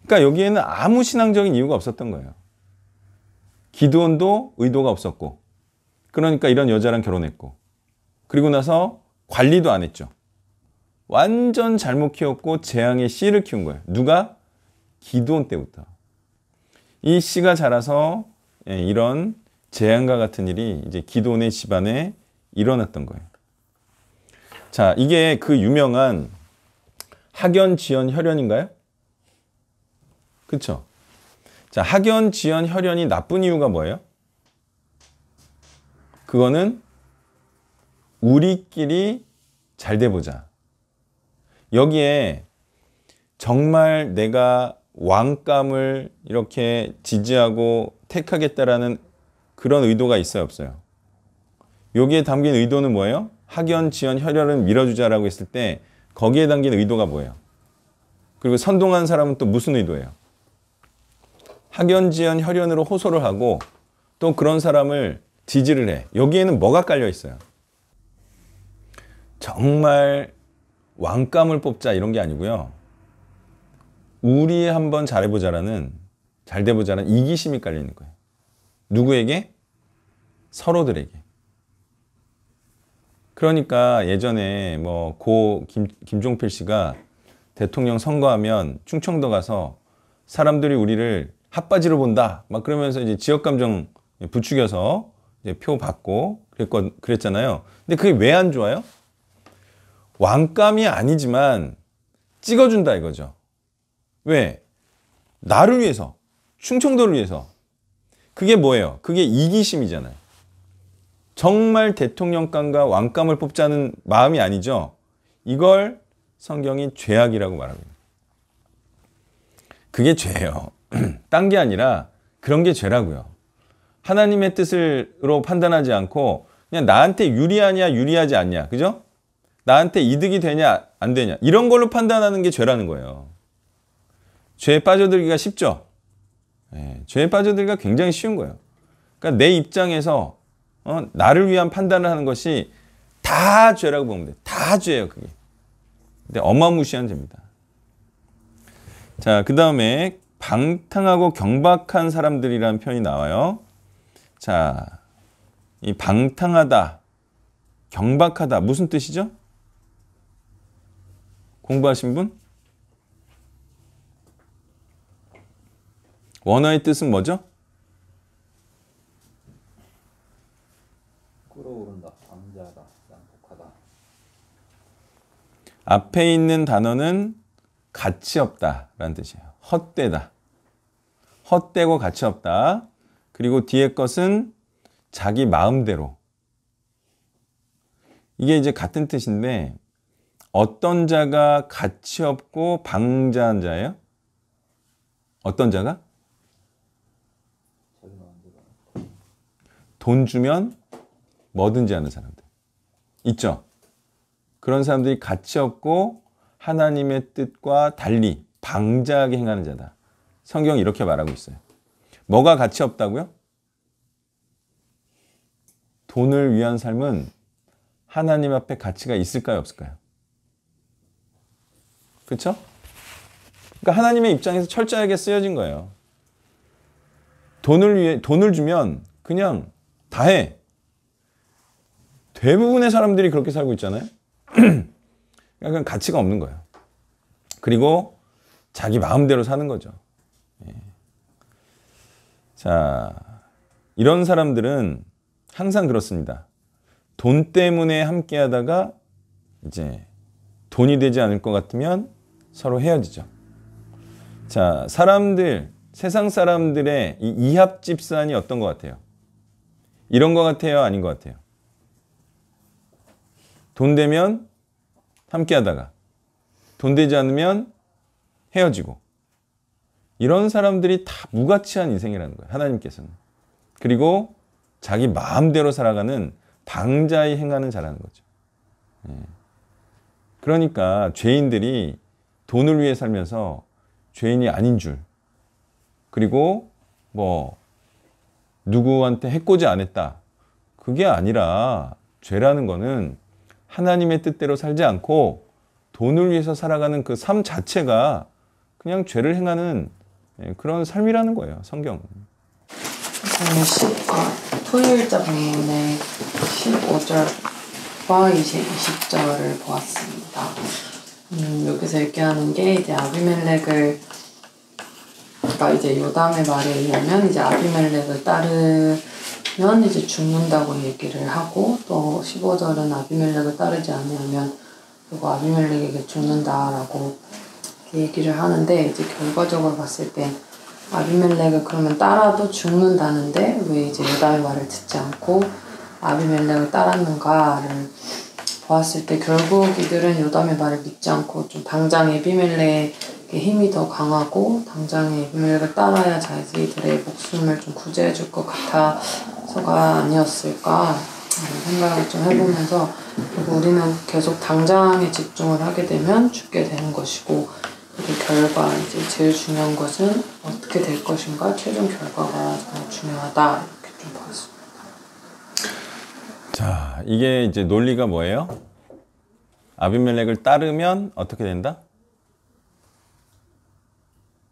A: 그러니까 여기에는 아무 신앙적인 이유가 없었던 거예요. 기드온도 의도가 없었고, 그러니까 이런 여자랑 결혼했고, 그리고 나서 관리도 안 했죠. 완전 잘못 키웠고 재앙의 씨를 키운 거예요. 누가? 기드온 때부터. 이 씨가 자라서 이런 재앙과 같은 일이 이제 기드온의 집안에 일어났던 거예요. 자, 이게 그 유명한 학연, 지연, 혈연인가요? 그렇죠? 자, 학연, 지연, 혈연이 나쁜 이유가 뭐예요? 그거는 우리끼리 잘 돼보자. 여기에 정말 내가 왕감을 이렇게 지지하고 택하겠다라는 그런 의도가 있어요, 없어요? 여기에 담긴 의도는 뭐예요? 학연, 지연, 혈연을 밀어주자라고 했을 때 거기에 담긴 의도가 뭐예요? 그리고 선동한 사람은 또 무슨 의도예요? 학연지연 혈연으로 호소를 하고 또 그런 사람을 지지를 해. 여기에는 뭐가 깔려 있어요? 정말 왕감을 뽑자 이런 게 아니고요. 우리 한번 잘해보자라는, 잘 돼보자라는 이기심이 깔려 있는 거예요. 누구에게? 서로들에게. 그러니까 예전에 뭐 김종필 씨가 대통령 선거하면 충청도 가서 사람들이 우리를 핫바지로 본다 막 그러면서 이제 지역 감정 부추겨서 이제 표 받고 그랬잖아요. 근데 그게 왜 안 좋아요? 왕감이 아니지만 찍어준다 이거죠. 왜? 나를 위해서, 충청도를 위해서. 그게 뭐예요? 그게 이기심이잖아요. 정말 대통령감과 왕감을 뽑자는 마음이 아니죠. 이걸 성경이 죄악이라고 말합니다. 그게 죄예요. 딴 게 아니라 그런 게 죄라고요. 하나님의 뜻으로 판단하지 않고 그냥 나한테 유리하냐 유리하지 않냐, 그죠? 나한테 이득이 되냐 안 되냐 이런 걸로 판단하는 게 죄라는 거예요. 죄에 빠져들기가 쉽죠? 네, 죄에 빠져들기가 굉장히 쉬운 거예요. 그러니까 내 입장에서 나를 위한 판단을 하는 것이 다 죄라고 보면 돼요. 다 죄예요, 그게. 근데 어마무시한 죄입니다. 자, 그 다음에 방탕하고 경박한 사람들이라는 표현이 나와요. 자, 이 방탕하다, 경박하다 무슨 뜻이죠? 공부하신 분? 원어의 뜻은 뭐죠?
B: 끌어오른다, 방자하다, 난폭하다.
A: 앞에 있는 단어는 가치 없다라는 뜻이에요. 헛되다. 헛되고 가치 없다. 그리고 뒤에 것은 자기 마음대로. 이게 이제 같은 뜻인데 어떤 자가 가치 없고 방자한 자예요? 어떤 자가? 돈 주면 뭐든지 하는 사람들. 있죠? 그런 사람들이 가치 없고 하나님의 뜻과 달리 방자하게 행하는 자다. 성경이 이렇게 말하고 있어요. 뭐가 가치 없다고요? 돈을 위한 삶은 하나님 앞에 가치가 있을까요? 없을까요? 그렇죠? 그러니까 하나님의 입장에서 철저하게 쓰여진 거예요. 돈을 주면 그냥 다 해. 대부분의 사람들이 그렇게 살고 있잖아요. 그냥 가치가 없는 거예요. 그리고 자기 마음대로 사는 거죠. 예. 자, 이런 사람들은 항상 그렇습니다. 돈 때문에 함께 하다가 이제 돈이 되지 않을 것 같으면 서로 헤어지죠. 자, 세상 사람들의 이 이합집산이 어떤 것 같아요? 이런 것 같아요? 아닌 것 같아요? 돈 되면 함께 하다가 돈 되지 않으면 헤어지고 이런 사람들이 다 무가치한 인생이라는 거예요. 하나님께서는. 그리고 자기 마음대로 살아가는 방자히 행하는 자라는 거죠. 예. 그러니까 죄인들이 돈을 위해 살면서 죄인이 아닌 줄, 그리고 뭐 누구한테 해코지 안 했다, 그게 아니라 죄라는 거는 하나님의 뜻대로 살지 않고 돈을 위해서 살아가는 그 삶 자체가 그냥 죄를 행하는 그런 삶이라는 거예요. 성경은.
D: 토요일자 본문의 15절과 20절을 보았습니다. 여기서 얘기하는 게 이제 아비멜렉을, 그러니까 이제 요담의 말에 의하면 이제 아비멜렉을 따르면 이제 죽는다고 얘기를 하고, 또 15절은 아비멜렉을 따르지 않으면 그리고 아비멜렉에게 죽는다라고 얘기를 하는데, 이제 결과적으로 봤을 때 아비멜렉을 그러면 따라도 죽는다는데 왜 이제 요담의 말을 듣지 않고 아비멜렉을 따랐는가를 보았을 때, 결국 이들은 요담의 말을 믿지 않고 좀 당장 아비멜렉의 힘이 더 강하고 당장 아비멜렉을 따라야 자기들의 목숨을 좀 구제해 줄 것 같아서가 아니었을까 생각을 좀 해보면서, 그리고 우리는 계속 당장에 집중을 하게 되면 죽게 되는 것이고, 그 결과, 이제 제일 중요한 것은 어떻게 될 것인가, 최종 결과가 정말 중요하다, 이렇게 좀 봤습니다.
A: 자, 이게 이제 논리가 뭐예요? 아비멜렉을 따르면 어떻게 된다?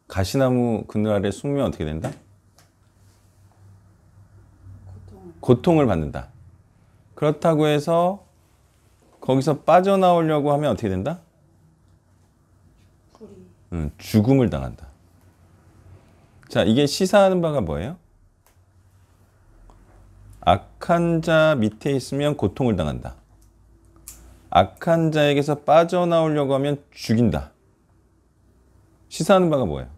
A: 가시나무 그늘 아래 숨으면 어떻게 된다? 고통을 받는다. 그렇다고 해서 거기서 빠져나오려고 하면 어떻게 된다? 죽음을 당한다. 자, 이게 시사하는 바가 뭐예요? 악한 자 밑에 있으면 고통을 당한다. 악한 자에게서 빠져나오려고 하면 죽인다. 시사하는 바가 뭐예요?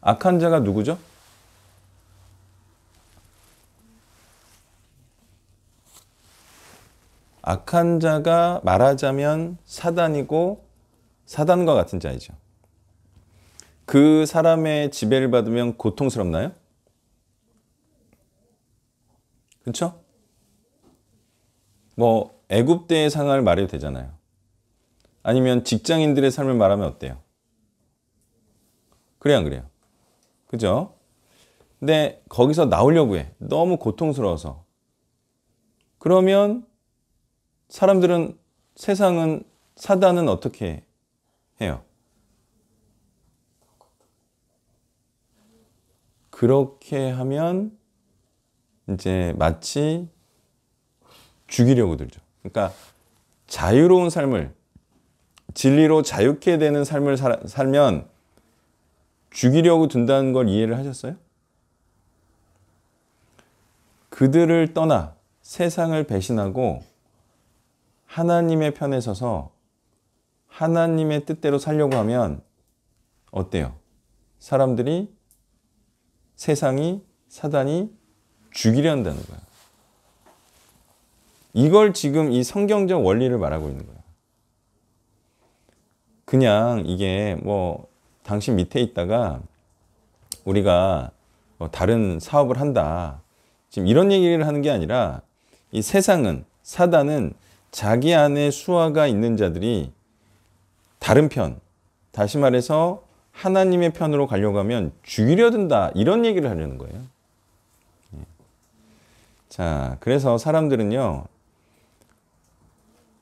A: 악한 자가 누구죠? 악한 자가 말하자면 사단이고 사단과 같은 자이죠. 그 사람의 지배를 받으면 고통스럽나요? 그렇죠? 뭐 애굽대의 상황을 말해도 되잖아요. 아니면 직장인들의 삶을 말하면 어때요? 그래요, 안 그래요? 그죠? 근데 거기서 나오려고 해. 너무 고통스러워서. 그러면 사람들은, 세상은, 사단은 어떻게 해요? 그렇게 하면 이제 마치 죽이려고 들죠. 그러니까 자유로운 삶을, 진리로 자유케 되는 삶을 살면 죽이려고 든다는 걸 이해를 하셨어요? 그들을 떠나 세상을 배신하고 하나님의 편에 서서 하나님의 뜻대로 살려고 하면 어때요? 사람들이, 세상이, 사단이 죽이려 한다는 거야. 이걸 지금 이 성경적 원리를 말하고 있는 거야. 그냥 이게 뭐 당신 밑에 있다가 우리가 뭐 다른 사업을 한다, 지금 이런 얘기를 하는 게 아니라, 이 세상은, 사단은 자기 안에 수화가 있는 자들이 다른 편, 다시 말해서 하나님의 편으로 가려고 하면 죽이려 든다, 이런 얘기를 하려는 거예요. 자, 그래서 사람들은요,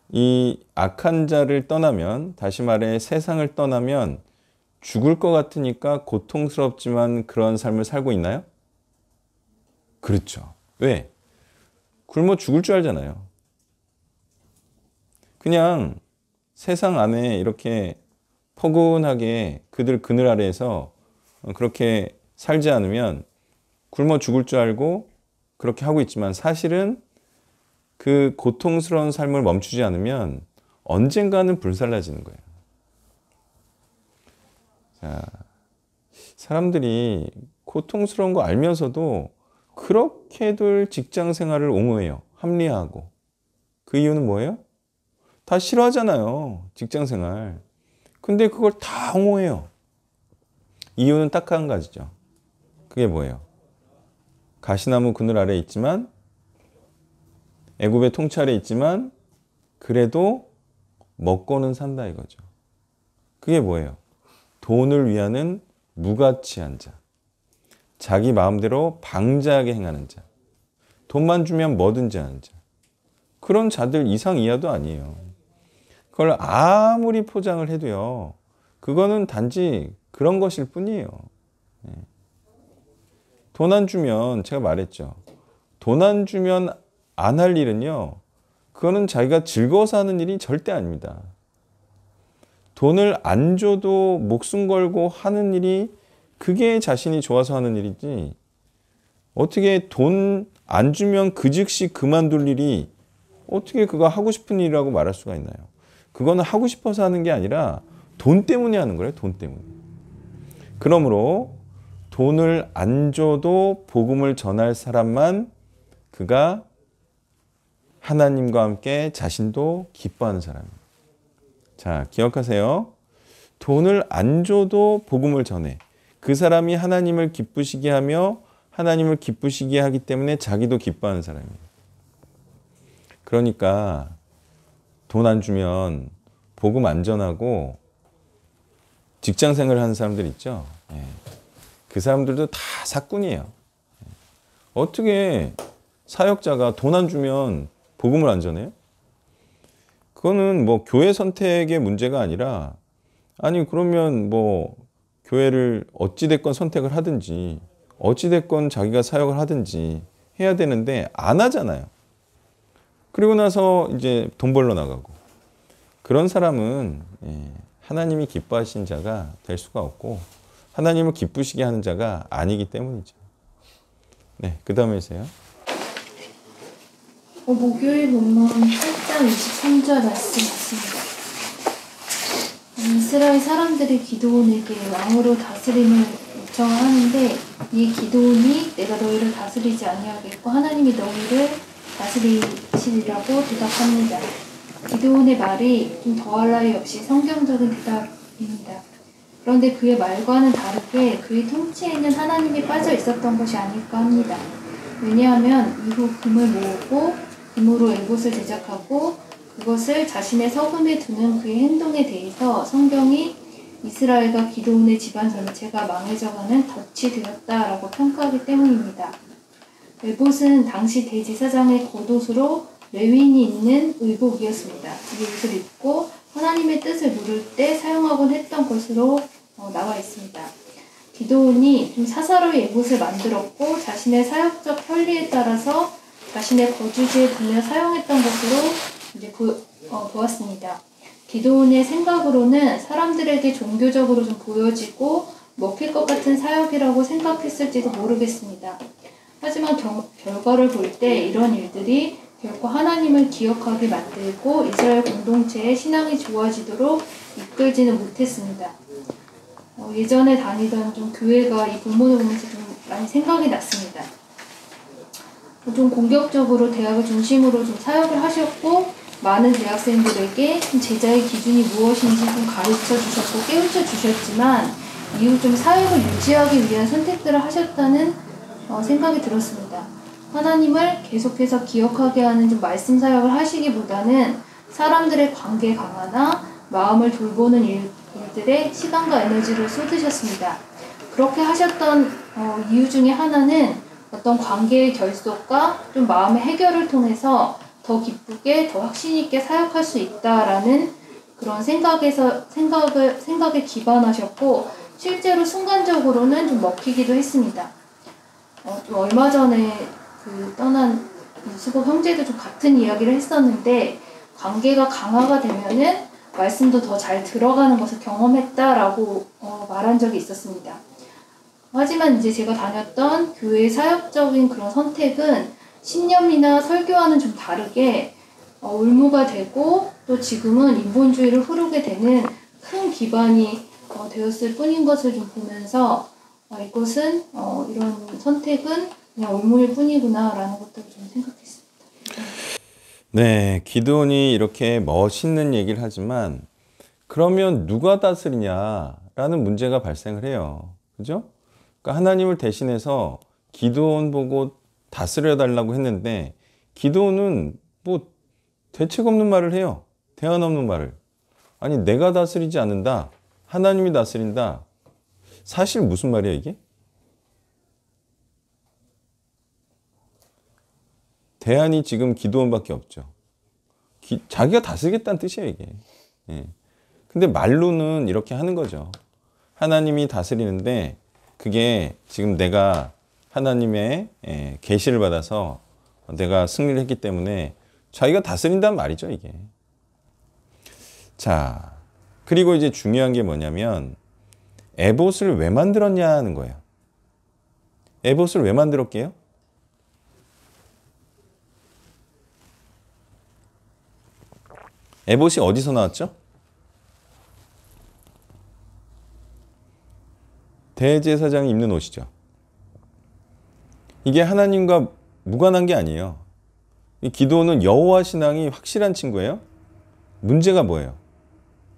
A: 이 악한 자를 떠나면, 다시 말해 세상을 떠나면 죽을 것 같으니까 고통스럽지만 그런 삶을 살고 있나요? 그렇죠. 왜? 굶어 죽을 줄 알잖아요. 그냥 세상 안에 이렇게 포근하게 그들 그늘 아래에서 그렇게 살지 않으면 굶어 죽을 줄 알고 그렇게 하고 있지만, 사실은 그 고통스러운 삶을 멈추지 않으면 언젠가는 불살라지는 거예요. 자, 사람들이 고통스러운 거 알면서도 그렇게들 직장 생활을 옹호해요. 합리화하고. 그 이유는 뭐예요? 다 싫어하잖아요, 직장 생활. 근데 그걸 다 옹호해요. 이유는 딱 한 가지죠. 그게 뭐예요? 가시나무 그늘 아래 있지만, 애굽의 통치 아래 있지만 그래도 먹고는 산다 이거죠. 그게 뭐예요? 돈을 위하는 무가치한 자, 자기 마음대로 방자하게 행하는 자, 돈만 주면 뭐든지 하는 자, 그런 자들 이상 이하도 아니에요. 그걸 아무리 포장을 해도요, 그거는 단지 그런 것일 뿐이에요. 돈 안 주면, 제가 말했죠, 돈 안 주면 안 할 일은요, 그거는 자기가 즐거워서 하는 일이 절대 아닙니다. 돈을 안 줘도 목숨 걸고 하는 일이, 그게 자신이 좋아서 하는 일이지, 어떻게 돈 안 주면 그 즉시 그만둘 일이 어떻게 그가 하고 싶은 일이라고 말할 수가 있나요? 그거는 하고 싶어서 하는 게 아니라 돈 때문에 하는 거예요. 돈 때문에. 그러므로 돈을 안 줘도 복음을 전할 사람만 그가 하나님과 함께 자신도 기뻐하는 사람이에요. 자, 기억하세요. 돈을 안 줘도 복음을 전해. 그 사람이 하나님을 기쁘시게 하며 하나님을 기쁘시게 하기 때문에 자기도 기뻐하는 사람이에요. 그러니까 돈 안 주면 복음 안 전하고 직장 생활을 하는 사람들 있죠. 예. 그 사람들도 다 사꾼이에요. 어떻게 사역자가 돈 안 주면 복음을 안 전해요? 그거는 뭐 교회 선택의 문제가 아니라, 아니 그러면 뭐 교회를 어찌됐건 선택을 하든지 어찌됐건 자기가 사역을 하든지 해야 되는데 안 하잖아요. 그리고 나서 이제 돈 벌러 나가고. 그런 사람은 하나님이 기뻐하신 자가 될 수가 없고 하나님을 기쁘시게 하는 자가 아니기 때문이죠. 네, 그 다음에세요.
E: 목요일 본문 8장 23절 말씀 같습니다. 이스라엘 사람들이 기드온에게 왕으로 다스림을 요청하는데 이 기드온이 내가 너희를 다스리지 아니하겠고 하나님이 너희를 다스리시리라고 대답합니다. 기드온의 말이 좀 더할 나위 없이 성경적인 대답입니다. 그런데 그의 말과는 다르게 그의 통치에는 하나님이 빠져 있었던 것이 아닐까 합니다. 왜냐하면 이후 금을 모으고 금으로 에봇을 제작하고 그것을 자신의 서금에 두는 그의 행동에 대해서 성경이 이스라엘과 기드온의 집안 전체가 망해져가는 덫이 되었다라고 평가하기 때문입니다. 에봇은 당시 대제사장의 겉옷으로 레위인이 입는 의복이었습니다. 이 옷을 입고 하나님의 뜻을 물을 때 사용하곤 했던 것으로 나와 있습니다. 기드온이 좀 사사로이 에봇을 만들었고 자신의 사역적 편리에 따라서 자신의 거주지에 두며 사용했던 것으로 이제 보았습니다. 기드온의 생각으로는 사람들에게 종교적으로 좀 보여지고 먹힐 것 같은 사역이라고 생각했을지도 모르겠습니다. 하지만 결과를 볼 때 이런 일들이 결코 하나님을 기억하게 만들고 이스라엘 공동체의 신앙이 좋아지도록 이끌지는 못했습니다. 예전에 다니던 좀 교회가 이 본문을 보면서 좀 많이 생각이 났습니다. 좀 공격적으로 대학을 중심으로 좀 사역을 하셨고 많은 대학생들에게 좀 제자의 기준이 무엇인지 좀 가르쳐 주셨고 깨우쳐 주셨지만 이후 좀 사역을 유지하기 위한 선택들을 하셨다는 생각이 들었습니다. 하나님을 계속해서 기억하게 하는 좀 말씀 사역을 하시기보다는 사람들의 관계 강화나 마음을 돌보는 일들에 시간과 에너지를 쏟으셨습니다. 그렇게 하셨던 이유 중에 하나는 어떤 관계의 결속과 좀 마음의 해결을 통해서 더 기쁘게 더 확신 있게 사역할 수 있다라는 그런 생각에 기반하셨고 실제로 순간적으로는 좀 먹히기도 했습니다. 좀 얼마 전에 떠난 수복 형제도 좀 같은 이야기를 했었는데 관계가 강화가 되면은 말씀도 더 잘 들어가는 것을 경험했다라고 말한 적이 있었습니다. 하지만 이제 제가 다녔던 교회의 사역적인 그런 선택은 신념이나 설교와는 좀 다르게 올무가 되고 또 지금은 인본주의를 흐르게 되는 큰 기반이 되었을 뿐인 것을 좀 보면서 이것은 이런 선택은 그냥 올무일 뿐이구나라는 것들을 좀 생각했습니다.
A: 네, 기드온이 이렇게 멋있는 얘기를 하지만 그러면 누가 다스리냐라는 문제가 발생을 해요. 그죠? 그러니까 하나님을 대신해서 기드온 보고 다스려 달라고 했는데 기드온은 뭐 대책 없는 말을 해요. 대안 없는 말을. 아니 내가 다스리지 않는다. 하나님이 다스린다. 사실 무슨 말이야 이게? 대안이 지금 기드온밖에 없죠. 자기가 다스리겠다는 뜻이에요 이게. 예. 근데 말로는 이렇게 하는 거죠. 하나님이 다스리는데 그게 지금 내가 하나님의 계시를 받아서 내가 승리를 했기 때문에 자기가 다스린다는 말이죠 이게. 자, 그리고 이제 중요한 게 뭐냐면 에봇을 왜 만들었냐 하는 거예요. 에봇을 왜 만들었게요? 에봇이 어디서 나왔죠? 대제사장이 입는 옷이죠. 이게 하나님과 무관한 게 아니에요. 이 기드온은 여호와 신앙이 확실한 친구예요. 문제가 뭐예요?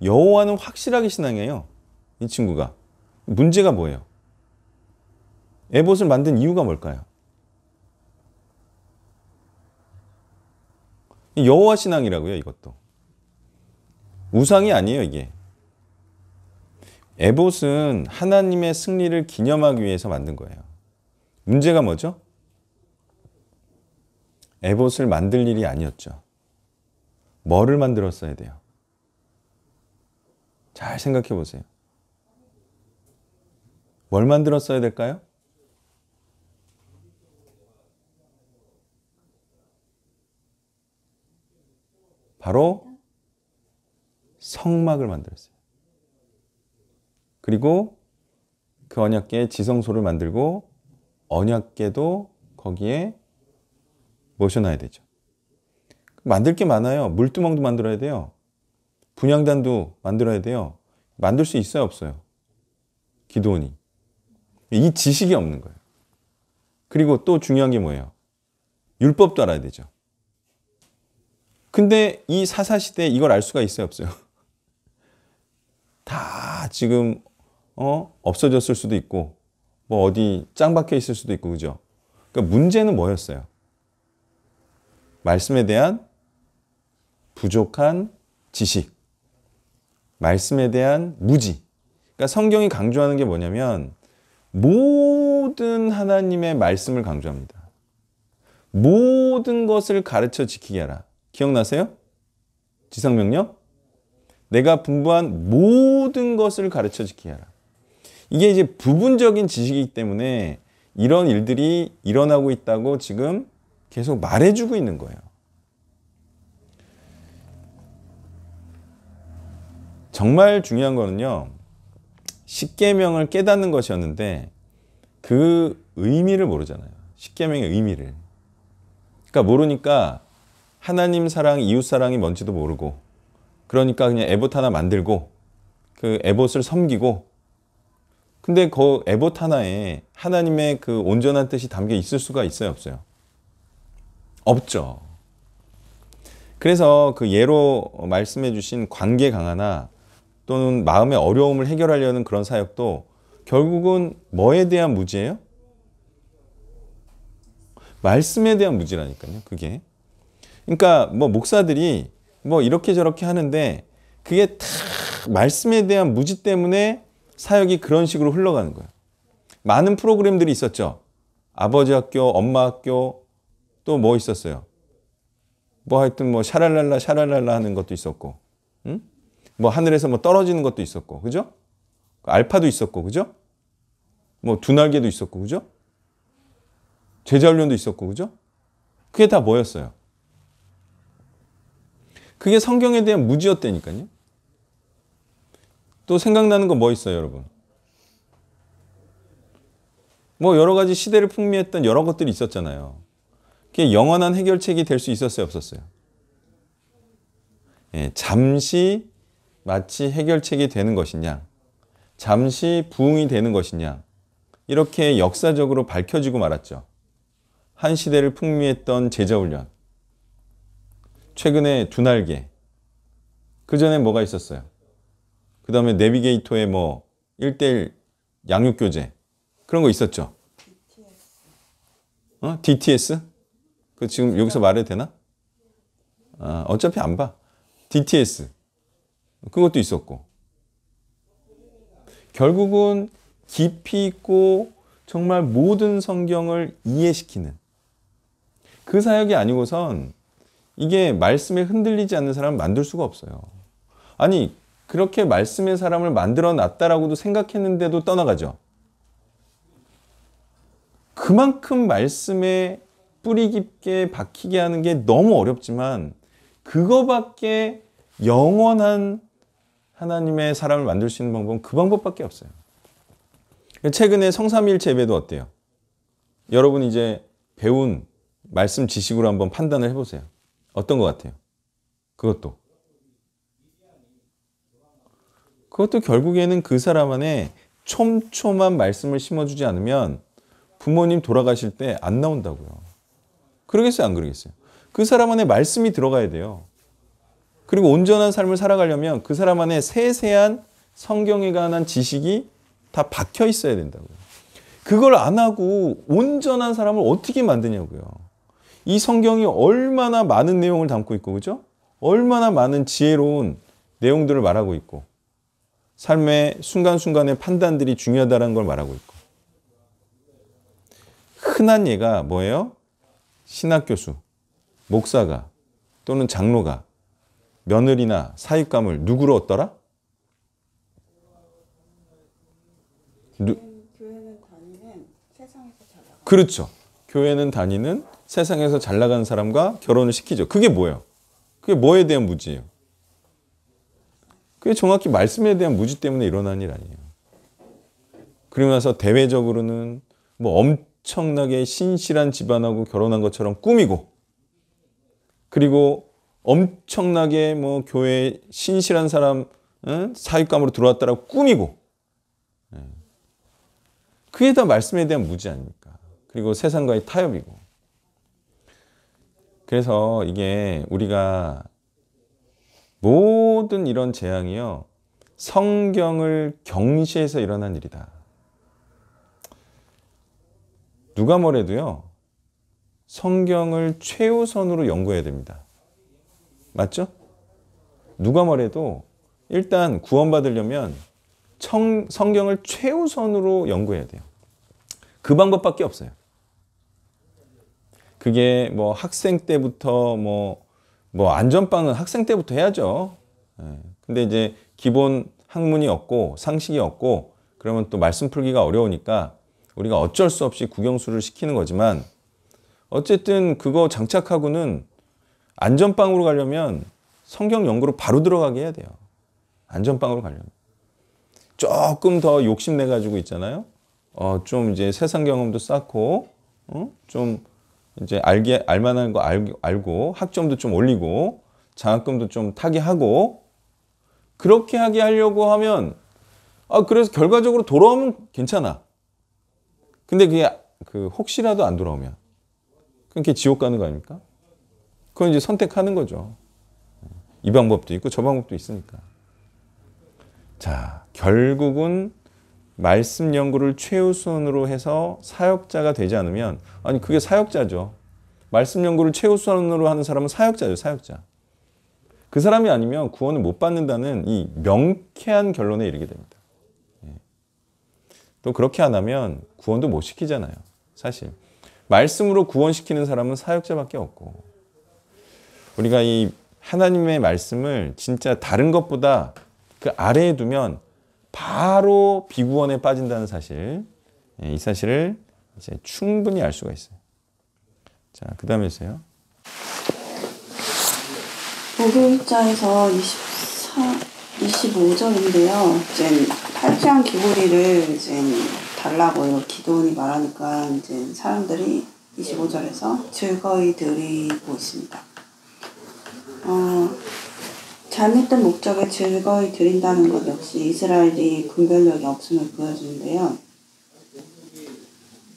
A: 여호와는 확실하게 신앙해요. 이 친구가. 문제가 뭐예요? 에봇을 만든 이유가 뭘까요? 여호와 신앙이라고요, 이것도. 우상이 아니에요, 이게. 에봇은 하나님의 승리를 기념하기 위해서 만든 거예요. 문제가 뭐죠? 에봇을 만들 일이 아니었죠. 뭐를 만들었어야 돼요? 잘 생각해 보세요. 뭘 만들었어야 될까요? 바로 성막을 만들었어요. 그리고 그 언약궤에 지성소를 만들고 언약궤도 거기에 모셔놔야 되죠. 만들 게 많아요. 물두멍도 만들어야 돼요. 분향단도 만들어야 돼요. 만들 수 있어요, 없어요? 기드온이. 이 지식이 없는 거예요. 그리고 또 중요한 게 뭐예요? 율법도 알아야 되죠. 근데 이 사사시대에 이걸 알 수가 있어요, 없어요? 다 지금 없어졌을 수도 있고 뭐 어디 짱 박혀 있을 수도 있고, 그죠? 그러니까 문제는 뭐였어요? 말씀에 대한 부족한 지식, 말씀에 대한 무지. 그러니까 성경이 강조하는 게 뭐냐면 모든 하나님의 말씀을 강조합니다. 모든 것을 가르쳐 지키게 하라. 기억나세요? 지상명령? 내가 분부한 모든 것을 가르쳐 지키게 하라. 이게 이제 부분적인 지식이기 때문에 이런 일들이 일어나고 있다고 지금 계속 말해주고 있는 거예요. 정말 중요한 거는요, 십계명을 깨닫는 것이었는데 그 의미를 모르잖아요. 십계명의 의미를. 그러니까 모르니까 하나님 사랑, 이웃 사랑이 뭔지도 모르고, 그러니까 그냥 에봇 하나 만들고 그 에봇을 섬기고, 근데 그 에봇 하나에 하나님의 그 온전한 뜻이 담겨 있을 수가 있어요, 없어요? 없죠. 그래서 그 예로 말씀해 주신 관계 강화나 또는 마음의 어려움을 해결하려는 그런 사역도 결국은 뭐에 대한 무지예요? 말씀에 대한 무지라니까요, 그게. 그러니까 뭐 목사들이 뭐 이렇게 저렇게 하는데 그게 다 말씀에 대한 무지 때문에 사역이 그런 식으로 흘러가는 거예요. 많은 프로그램들이 있었죠. 아버지 학교, 엄마 학교, 또 뭐 있었어요? 뭐 하여튼 뭐 샤랄랄라 샤랄랄라 하는 것도 있었고, 응? 뭐 하늘에서 뭐 떨어지는 것도 있었고, 그죠? 알파도 있었고, 그죠? 뭐 두날개도 있었고, 그죠? 제자훈련도 있었고, 그죠? 그게 다 뭐였어요? 그게 성경에 대한 무지였다니까요. 또 생각나는 거 뭐 있어요, 여러분? 뭐 여러 가지 시대를 풍미했던 여러 것들이 있었잖아요. 그게 영원한 해결책이 될 수 있었어요, 없었어요? 예, 잠시 마치 해결책이 되는 것이냐, 잠시 부흥이 되는 것이냐, 이렇게 역사적으로 밝혀지고 말았죠. 한 시대를 풍미했던 제자훈련, 최근에 두날개, 그 전에 뭐가 있었어요? 그 다음에 내비게이터의 뭐 1:1 양육교재, 그런 거 있었죠. DTS? 그 지금 여기서 말해도 되나? 어차피 안 봐. DTS. 그것도 있었고. 결국은 깊이 있고 정말 모든 성경을 이해시키는 그 사역이 아니고선 이게 말씀에 흔들리지 않는 사람을 만들 수가 없어요. 아니, 그렇게 말씀의 사람을 만들어 놨다라고도 생각했는데도 떠나가죠. 그만큼 말씀에 뿌리 깊게 박히게 하는 게 너무 어렵지만 그거밖에 영원한 하나님의 사람을 만들 수 있는 방법은 그 방법밖에 없어요. 최근에 성삼위일체 예배도 어때요? 여러분 이제 배운 말씀 지식으로 한번 판단을 해보세요. 어떤 것 같아요? 그것도 결국에는 그 사람 안에 촘촘한 말씀을 심어주지 않으면 부모님 돌아가실 때 안 나온다고요. 그러겠어요, 안 그러겠어요? 그 사람 안에 말씀이 들어가야 돼요. 그리고 온전한 삶을 살아가려면 그 사람 안에 세세한 성경에 관한 지식이 다 박혀 있어야 된다고요. 그걸 안 하고 온전한 사람을 어떻게 만드냐고요. 이 성경이 얼마나 많은 내용을 담고 있고, 그죠? 얼마나 많은 지혜로운 내용들을 말하고 있고 삶의 순간순간의 판단들이 중요하다는 걸 말하고 있고 흔한 예가 뭐예요? 신학교수, 목사가 또는 장로가 며느리나 사윗감을 누구로 얻더라?
C: 교회는 다니는 세상에서 잘 나가.
A: 그렇죠. 교회는 다니는 세상에서 잘 나가는 사람과 결혼을 시키죠. 그게 뭐예요? 그게 뭐에 대한 무지예요? 그게 정확히 말씀에 대한 무지 때문에 일어난 일 아니에요. 그리고 나서 대외적으로는 뭐 엄청나게 신실한 집안하고 결혼한 것처럼 꾸미고 그리고 엄청나게 뭐 교회에 신실한 사람 사윗감으로 들어왔다라고 꾸미고 그게 다 말씀에 대한 무지 아닙니까? 그리고 세상과의 타협이고 그래서 이게 우리가 모든 이런 재앙이요 성경을 경시해서 일어난 일이다. 누가 뭐래도요 성경을 최우선으로 연구해야 됩니다. 맞죠? 누가 뭐래도 일단 구원받으려면 성경을 최우선으로 연구해야 돼요. 그 방법밖에 없어요. 그게 뭐 학생 때부터 뭐 안전빵은 학생 때부터 해야죠. 근데 이제 기본 학문이 없고 상식이 없고 그러면 또 말씀 풀기가 어려우니까 우리가 어쩔 수 없이 국영수를 시키는 거지만 어쨌든 그거 장착하고는 안전빵으로 가려면 성경 연구로 바로 들어가게 해야 돼요. 안전빵으로 가려면. 조금 더 욕심내가지고 있잖아요. 좀 이제 세상 경험도 쌓고, 좀 이제 알만한 거 알고, 학점도 좀 올리고, 장학금도 좀 타게 하고, 그렇게 하게 하려고 하면, 그래서 결과적으로 돌아오면 괜찮아. 근데 그게 혹시라도 안 돌아오면, 그게 지옥 가는 거 아닙니까? 그건 이제 선택하는 거죠. 이 방법도 있고 저 방법도 있으니까. 자, 결국은 말씀 연구를 최우선으로 해서 사역자가 되지 않으면 아니 그게 사역자죠. 말씀 연구를 최우선으로 하는 사람은 사역자죠. 사역자. 그 사람이 아니면 구원을 못 받는다는 이 명쾌한 결론에 이르게 됩니다. 또 그렇게 안 하면 구원도 못 시키잖아요. 사실. 말씀으로 구원시키는 사람은 사역자밖에 없고 우리가 이 하나님의 말씀을 진짜 다른 것보다 그 아래에 두면 바로 비구원에 빠진다는 사실, 이 사실을 이제 충분히 알 수가 있어요. 자, 그 다음에서요.
C: 목요일자에서 25절인데요. 이제 팔짱 귀고리를 이제 달라고 기도원이 말하니까 이제 사람들이 25절에서 즐거이 드리고 있습니다. 잘못된 목적에 즐거이 드린다는 것 역시 이스라엘이 분별력이 없음을 보여주는데요.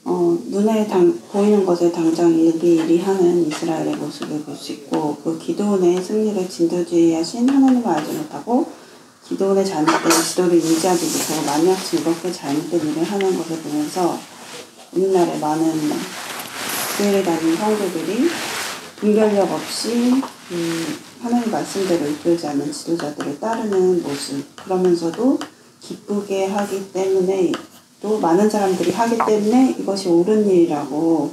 C: 눈에 보이는 것을 당장 일비일비하는 이스라엘의 모습을 볼 수 있고 그 기드온의 승리를 진두지휘하신 하나님을 알지 못하고 기드온의 잘못된 지도를 유지하지 못하고 마냥 즐겁게 잘못된 일을 하는 것을 보면서 오늘날의 많은 교회를 다니는 성도들이 분별력 없이 하나님 말씀대로 이끌지 않는 지도자들을 따르는 모습 그러면서도 기쁘게 하기 때문에 또 많은 사람들이 하기 때문에 이것이 옳은 일이라고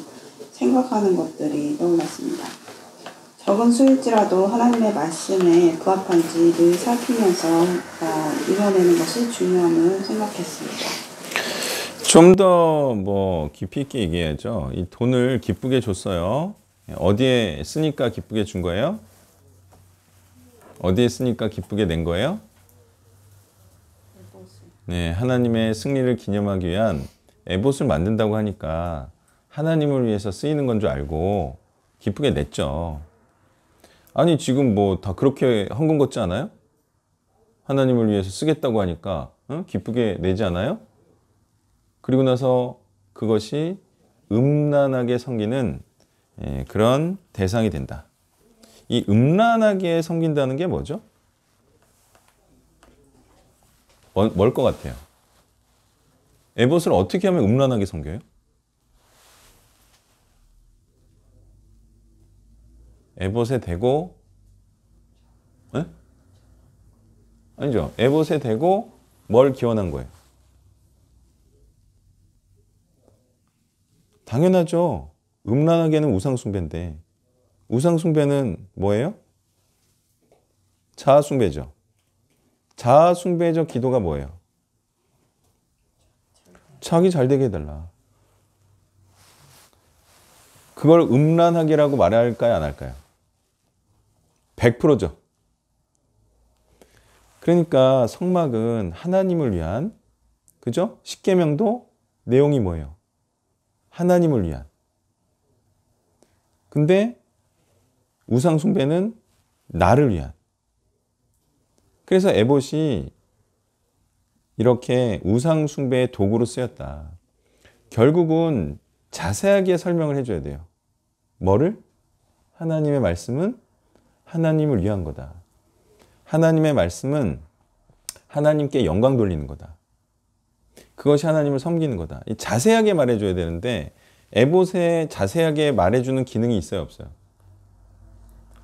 C: 생각하는 것들이 떠올랐습니다. 적은 수일지라도 하나님의 말씀에 부합한지 늘 살피면서 이뤄내는 것이 중요함을 생각했습니다.
A: 좀 더 깊이 있게 얘기해야죠. 이 돈을 기쁘게 줬어요. 어디에 쓰니까 기쁘게 준 거예요? 어디에 쓰니까 기쁘게 낸 거예요? 네, 하나님의 승리를 기념하기 위한 에봇을 만든다고 하니까 하나님을 위해서 쓰이는 건 줄 알고 기쁘게 냈죠. 아니 지금 다 그렇게 헌금 걷지 않아요? 하나님을 위해서 쓰겠다고 하니까 기쁘게 내지 않아요? 그리고 나서 그것이 음란하게 섬기는 그런 대상이 된다. 이 음란하게 섬긴다는 게 뭐죠? 뭘 것 같아요? 에봇을 어떻게 하면 음란하게 섬겨요? 에봇에 대고 아니죠. 에봇에 대고 뭘 기원한 거예요? 당연하죠. 음란하게는 우상숭배인데 우상숭배는 뭐예요? 자아숭배죠. 자아숭배적 기도가 뭐예요? 자기 잘 되게 해달라. 그걸 음란하게라고 말할까요? 안 할까요? 100%죠. 그러니까 성막은 하나님을 위한, 그죠? 십계명도 내용이 뭐예요? 하나님을 위한. 근데 우상숭배는 나를 위한. 그래서 에봇이 이렇게 우상숭배의 도구로 쓰였다. 결국은 자세하게 설명을 해줘야 돼요. 뭐를? 하나님의 말씀은 하나님을 위한 거다. 하나님의 말씀은 하나님께 영광 돌리는 거다. 그것이 하나님을 섬기는 거다. 자세하게 말해줘야 되는데 에봇에 자세하게 말해주는 기능이 있어요? 없어요?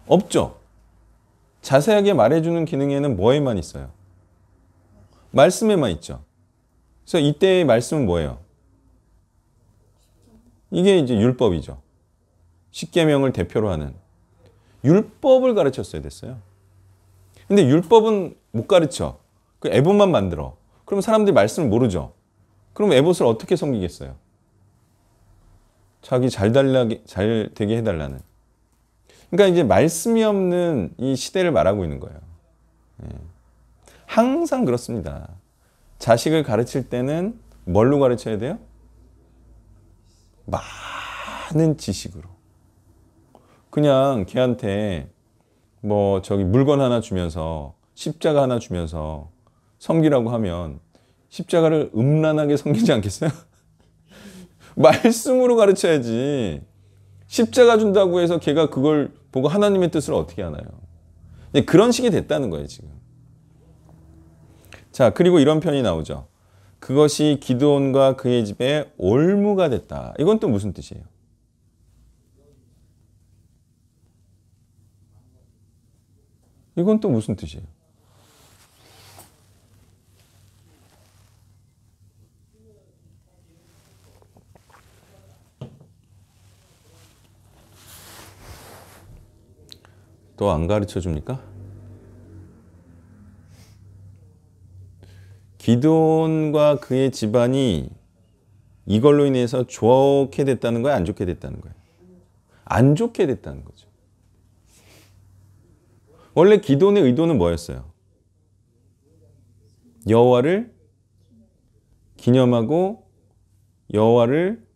A: 없죠. 자세하게 말해주는 기능에는 뭐에만 있어요? 말씀에만 있죠. 그래서 이때의 말씀은 뭐예요? 이게 이제 율법이죠. 십계명을 대표로 하는 율법을 가르쳤어야 됐어요. 근데 율법은 못 가르쳐. 그 에봇만 만들어. 그럼 사람들이 말씀을 모르죠. 그럼 에봇을 어떻게 섬기겠어요? 자기 잘 되게 해달라는. 그러니까 이제 말씀이 없는 이 시대를 말하고 있는 거예요. 항상 그렇습니다. 자식을 가르칠 때는 뭘로 가르쳐야 돼요? 많은 지식으로. 그냥 걔한테 뭐 저기 물건 하나 주면서 십자가 하나 주면서 섬기라고 하면 십자가를 음란하게 섬기지 않겠어요? 말씀으로 가르쳐야지. 십자가 준다고 해서 걔가 그걸 보고 하나님의 뜻을 어떻게 하나요? 그런 식이 됐다는 거예요, 지금. 자, 그리고 이런 편이 나오죠. 그것이 기드온과 그의 집에 올무가 됐다. 이건 또 무슨 뜻이에요? 이건 또 무슨 뜻이에요? 또 안 가르쳐 줍니까? 기드온과 그의 집안이 이걸로 인해서 좋게 됐다는 거예요? 안 좋게 됐다는 거예요? 안 좋게 됐다는 거죠. 원래 기드온의 의도는 뭐였어요? 여호와를 기념하고 여호와를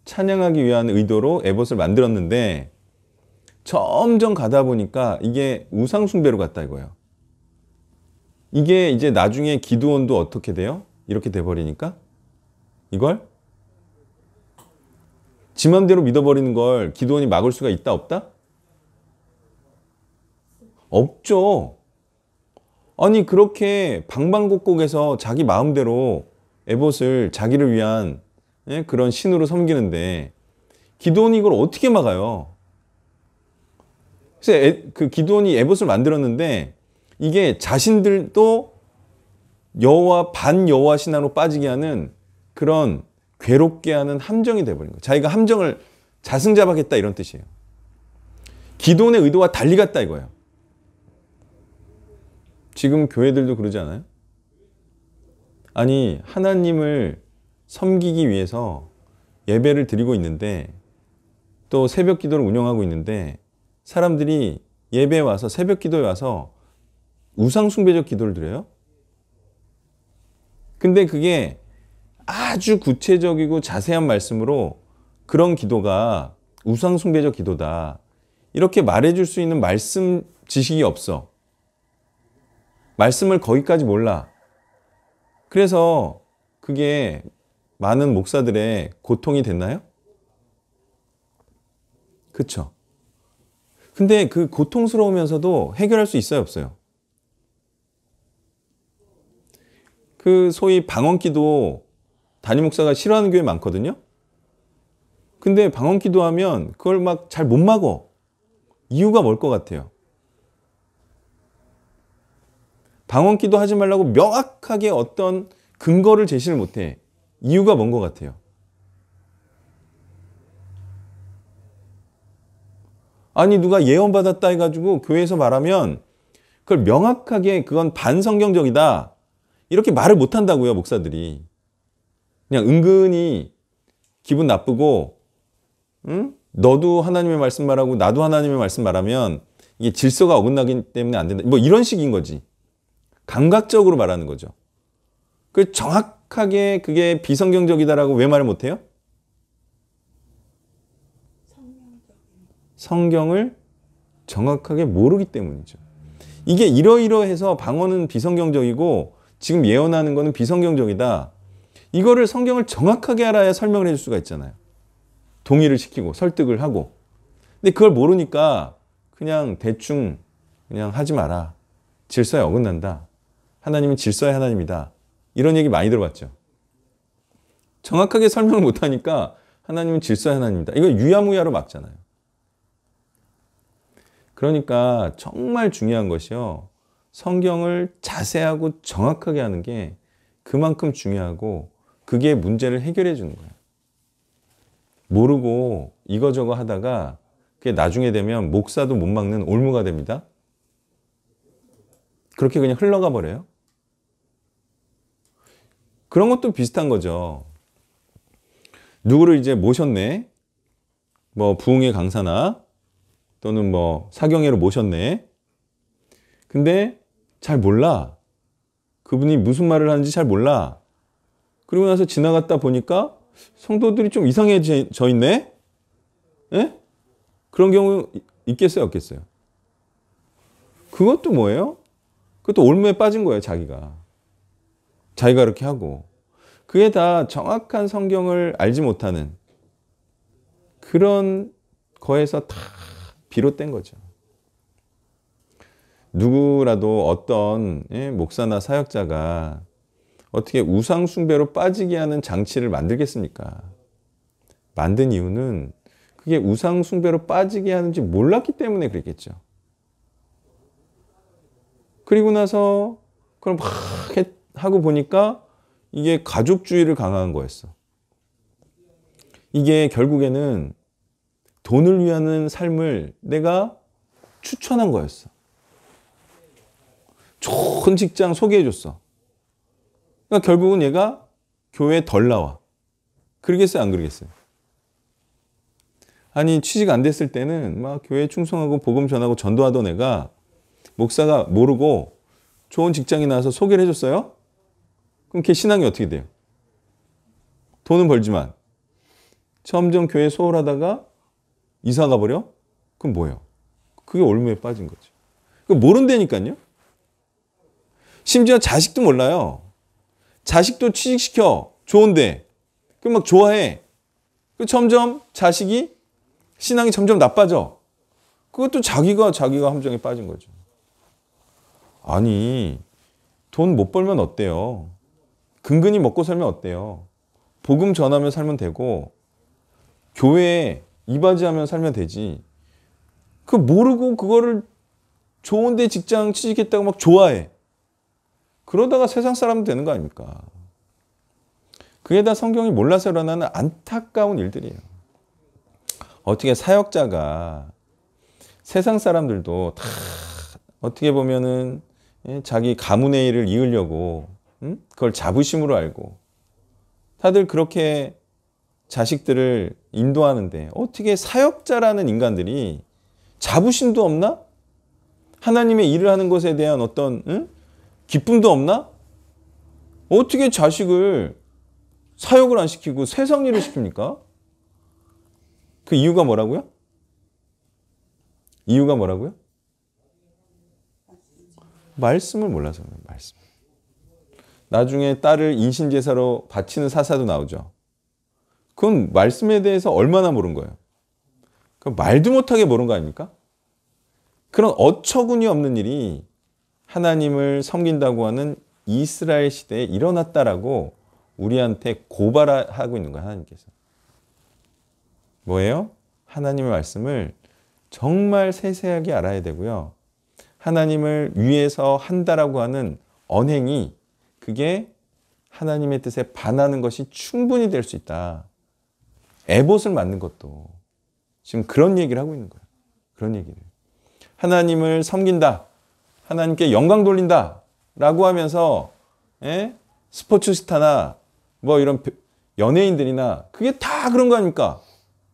A: 찬양하기 위한 의도로 에봇을 만들었는데 점점 가다 보니까 이게 우상숭배로 갔다 이거예요. 이게 이제 나중에 기드온도 어떻게 돼요? 이렇게 돼버리니까 이걸 지 맘대로 믿어버리는 걸 기드온이 막을 수가 있다 없다? 없죠. 아니 그렇게 방방곡곡에서 자기 마음대로 에봇을 자기를 위한 그런 신으로 섬기는데 기드온이 이걸 어떻게 막아요? 그래서 그 기드온이 에봇을 만들었는데 이게 자신들도 여호와 반 여호와 신앙으로 빠지게 하는 그런 괴롭게 하는 함정이 돼버린 거예요. 자기가 함정을 자승자박했다 이런 뜻이에요. 기드온의 의도와 달리 갔다 이거예요. 지금 교회들도 그러지 않아요? 아니 하나님을 섬기기 위해서 예배를 드리고 있는데 또 새벽 기도를 운영하고 있는데 사람들이 예배에 와서 새벽 기도에 와서 우상숭배적 기도를 드려요? 근데 그게 아주 구체적이고 자세한 말씀으로 그런 기도가 우상숭배적 기도다. 이렇게 말해줄 수 있는 말씀 지식이 없어. 말씀을 거기까지 몰라. 그래서 그게 많은 목사들의 고통이 됐나요? 그쵸? 근데 그 고통스러우면서도 해결할 수 있어요, 없어요? 그 소위 방언기도 담임 목사가 싫어하는 교회 많거든요. 근데 방언기도 하면 그걸 막 잘 못 막어. 이유가 뭘 것 같아요? 방언기도 하지 말라고 명확하게 어떤 근거를 제시를 못해. 이유가 뭔 것 같아요? 아니 누가 예언받았다 해가지고 교회에서 말하면 그걸 명확하게 그건 반성경적이다 이렇게 말을 못한다고요. 목사들이. 그냥 은근히 기분 나쁘고 응? 너도 하나님의 말씀 말하고 나도 하나님의 말씀 말하면 이게 질서가 어긋나기 때문에 안 된다. 뭐 이런 식인 거지. 감각적으로 말하는 거죠. 그 정확하게 그게 비성경적이다라고 왜 말을 못해요? 성경을 정확하게 모르기 때문이죠. 이게 이러이러해서 방언은 비성경적이고 지금 예언하는 거는 비성경적이다. 이거를 성경을 정확하게 알아야 설명을 해줄 수가 있잖아요. 동의를 시키고 설득을 하고. 근데 그걸 모르니까 그냥 대충 그냥 하지 마라. 질서에 어긋난다. 하나님은 질서의 하나님이다. 이런 얘기 많이 들어봤죠. 정확하게 설명을 못하니까 하나님은 질서의 하나님이다. 이거 유야무야로 막잖아요. 그러니까 정말 중요한 것이요. 성경을 자세하고 정확하게 하는 게 그만큼 중요하고 그게 문제를 해결해 주는 거예요. 모르고 이거저거 하다가 그게 나중에 되면 목사도 못 막는 올무가 됩니다. 그렇게 그냥 흘러가 버려요. 그런 것도 비슷한 거죠. 누구를 이제 모셨네. 뭐 부흥회 강사나 또는 뭐 사경회로 모셨네. 근데 잘 몰라. 그분이 무슨 말을 하는지 잘 몰라. 그리고 나서 지나갔다 보니까 성도들이 좀 이상해져 있네. 예? 그런 경우 있겠어요, 없겠어요? 그것도 뭐예요? 그것도 올무에 빠진 거예요, 자기가. 자기가 그렇게 하고. 그게 다 정확한 성경을 알지 못하는 그런 거에서 다 비롯된 거죠. 누구라도 어떤 목사나 사역자가 어떻게 우상 숭배로 빠지게 하는 장치를 만들겠습니까? 만든 이유는 그게 우상 숭배로 빠지게 하는지 몰랐기 때문에 그랬겠죠. 그리고 나서 그럼 막 하고 보니까 이게 가족주의를 강화한 거였어. 이게 결국에는 돈을 위하는 삶을 내가 추천한 거였어. 좋은 직장 소개해 줬어. 그러니까 결국은 얘가 교회에 덜 나와. 그러겠어요, 안 그러겠어요? 아니 취직 안 됐을 때는 막 교회에 충성하고 복음 전하고 전도하던 애가 목사가 모르고 좋은 직장에 나와서 소개를 해줬어요? 그럼 걔 신앙이 어떻게 돼요? 돈은 벌지만 점점 교회 소홀하다가 이사 가버려? 그럼 뭐예요? 그게 올무에 빠진 거죠. 그거 모른다니까요. 심지어 자식도 몰라요. 자식도 취직시켜. 좋은데. 그럼 막 좋아해. 그 점점 자식이 신앙이 점점 나빠져. 그것도 자기가 함정에 빠진 거죠. 아니 돈 못 벌면 어때요? 근근히 먹고 살면 어때요? 복음 전하며 살면 되고 교회에 이바지하며 살면 되지. 그 모르고 그거를 좋은데 직장 취직했다고 막 좋아해. 그러다가 세상 사람 되는 거 아닙니까? 그게 다 성경이 몰라서 일어나는 안타까운 일들이에요. 어떻게 사역자가 세상 사람들도 다 어떻게 보면은 자기 가문의 일을 이으려고 그걸 자부심으로 알고 다들 그렇게 자식들을 인도하는데 어떻게 사역자라는 인간들이 자부심도 없나? 하나님의 일을 하는 것에 대한 어떤 기쁨도 없나? 어떻게 자식을 사역을 안 시키고 세상 일을 시킵니까? 그 이유가 뭐라고요? 이유가 뭐라고요? 말씀을 몰라서 그래요. 말씀. 나중에 딸을 인신제사로 바치는 사사도 나오죠. 그건 말씀에 대해서 얼마나 모른 거예요? 말도 못하게 모른 거 아닙니까? 그런 어처구니 없는 일이 하나님을 섬긴다고 하는 이스라엘 시대에 일어났다라고 우리한테 고발하고 있는 거예요. 하나님께서. 뭐예요? 하나님의 말씀을 정말 세세하게 알아야 되고요. 하나님을 위해서 한다라고 하는 언행이 그게 하나님의 뜻에 반하는 것이 충분히 될 수 있다. 에봇을 맞는 것도 지금 그런 얘기를 하고 있는 거예요. 그런 얘기를. 하나님을 섬긴다. 하나님께 영광 돌린다. 라고 하면서 스포츠 스타나 뭐 이런 연예인들이나 그게 다 그런 거 아닙니까?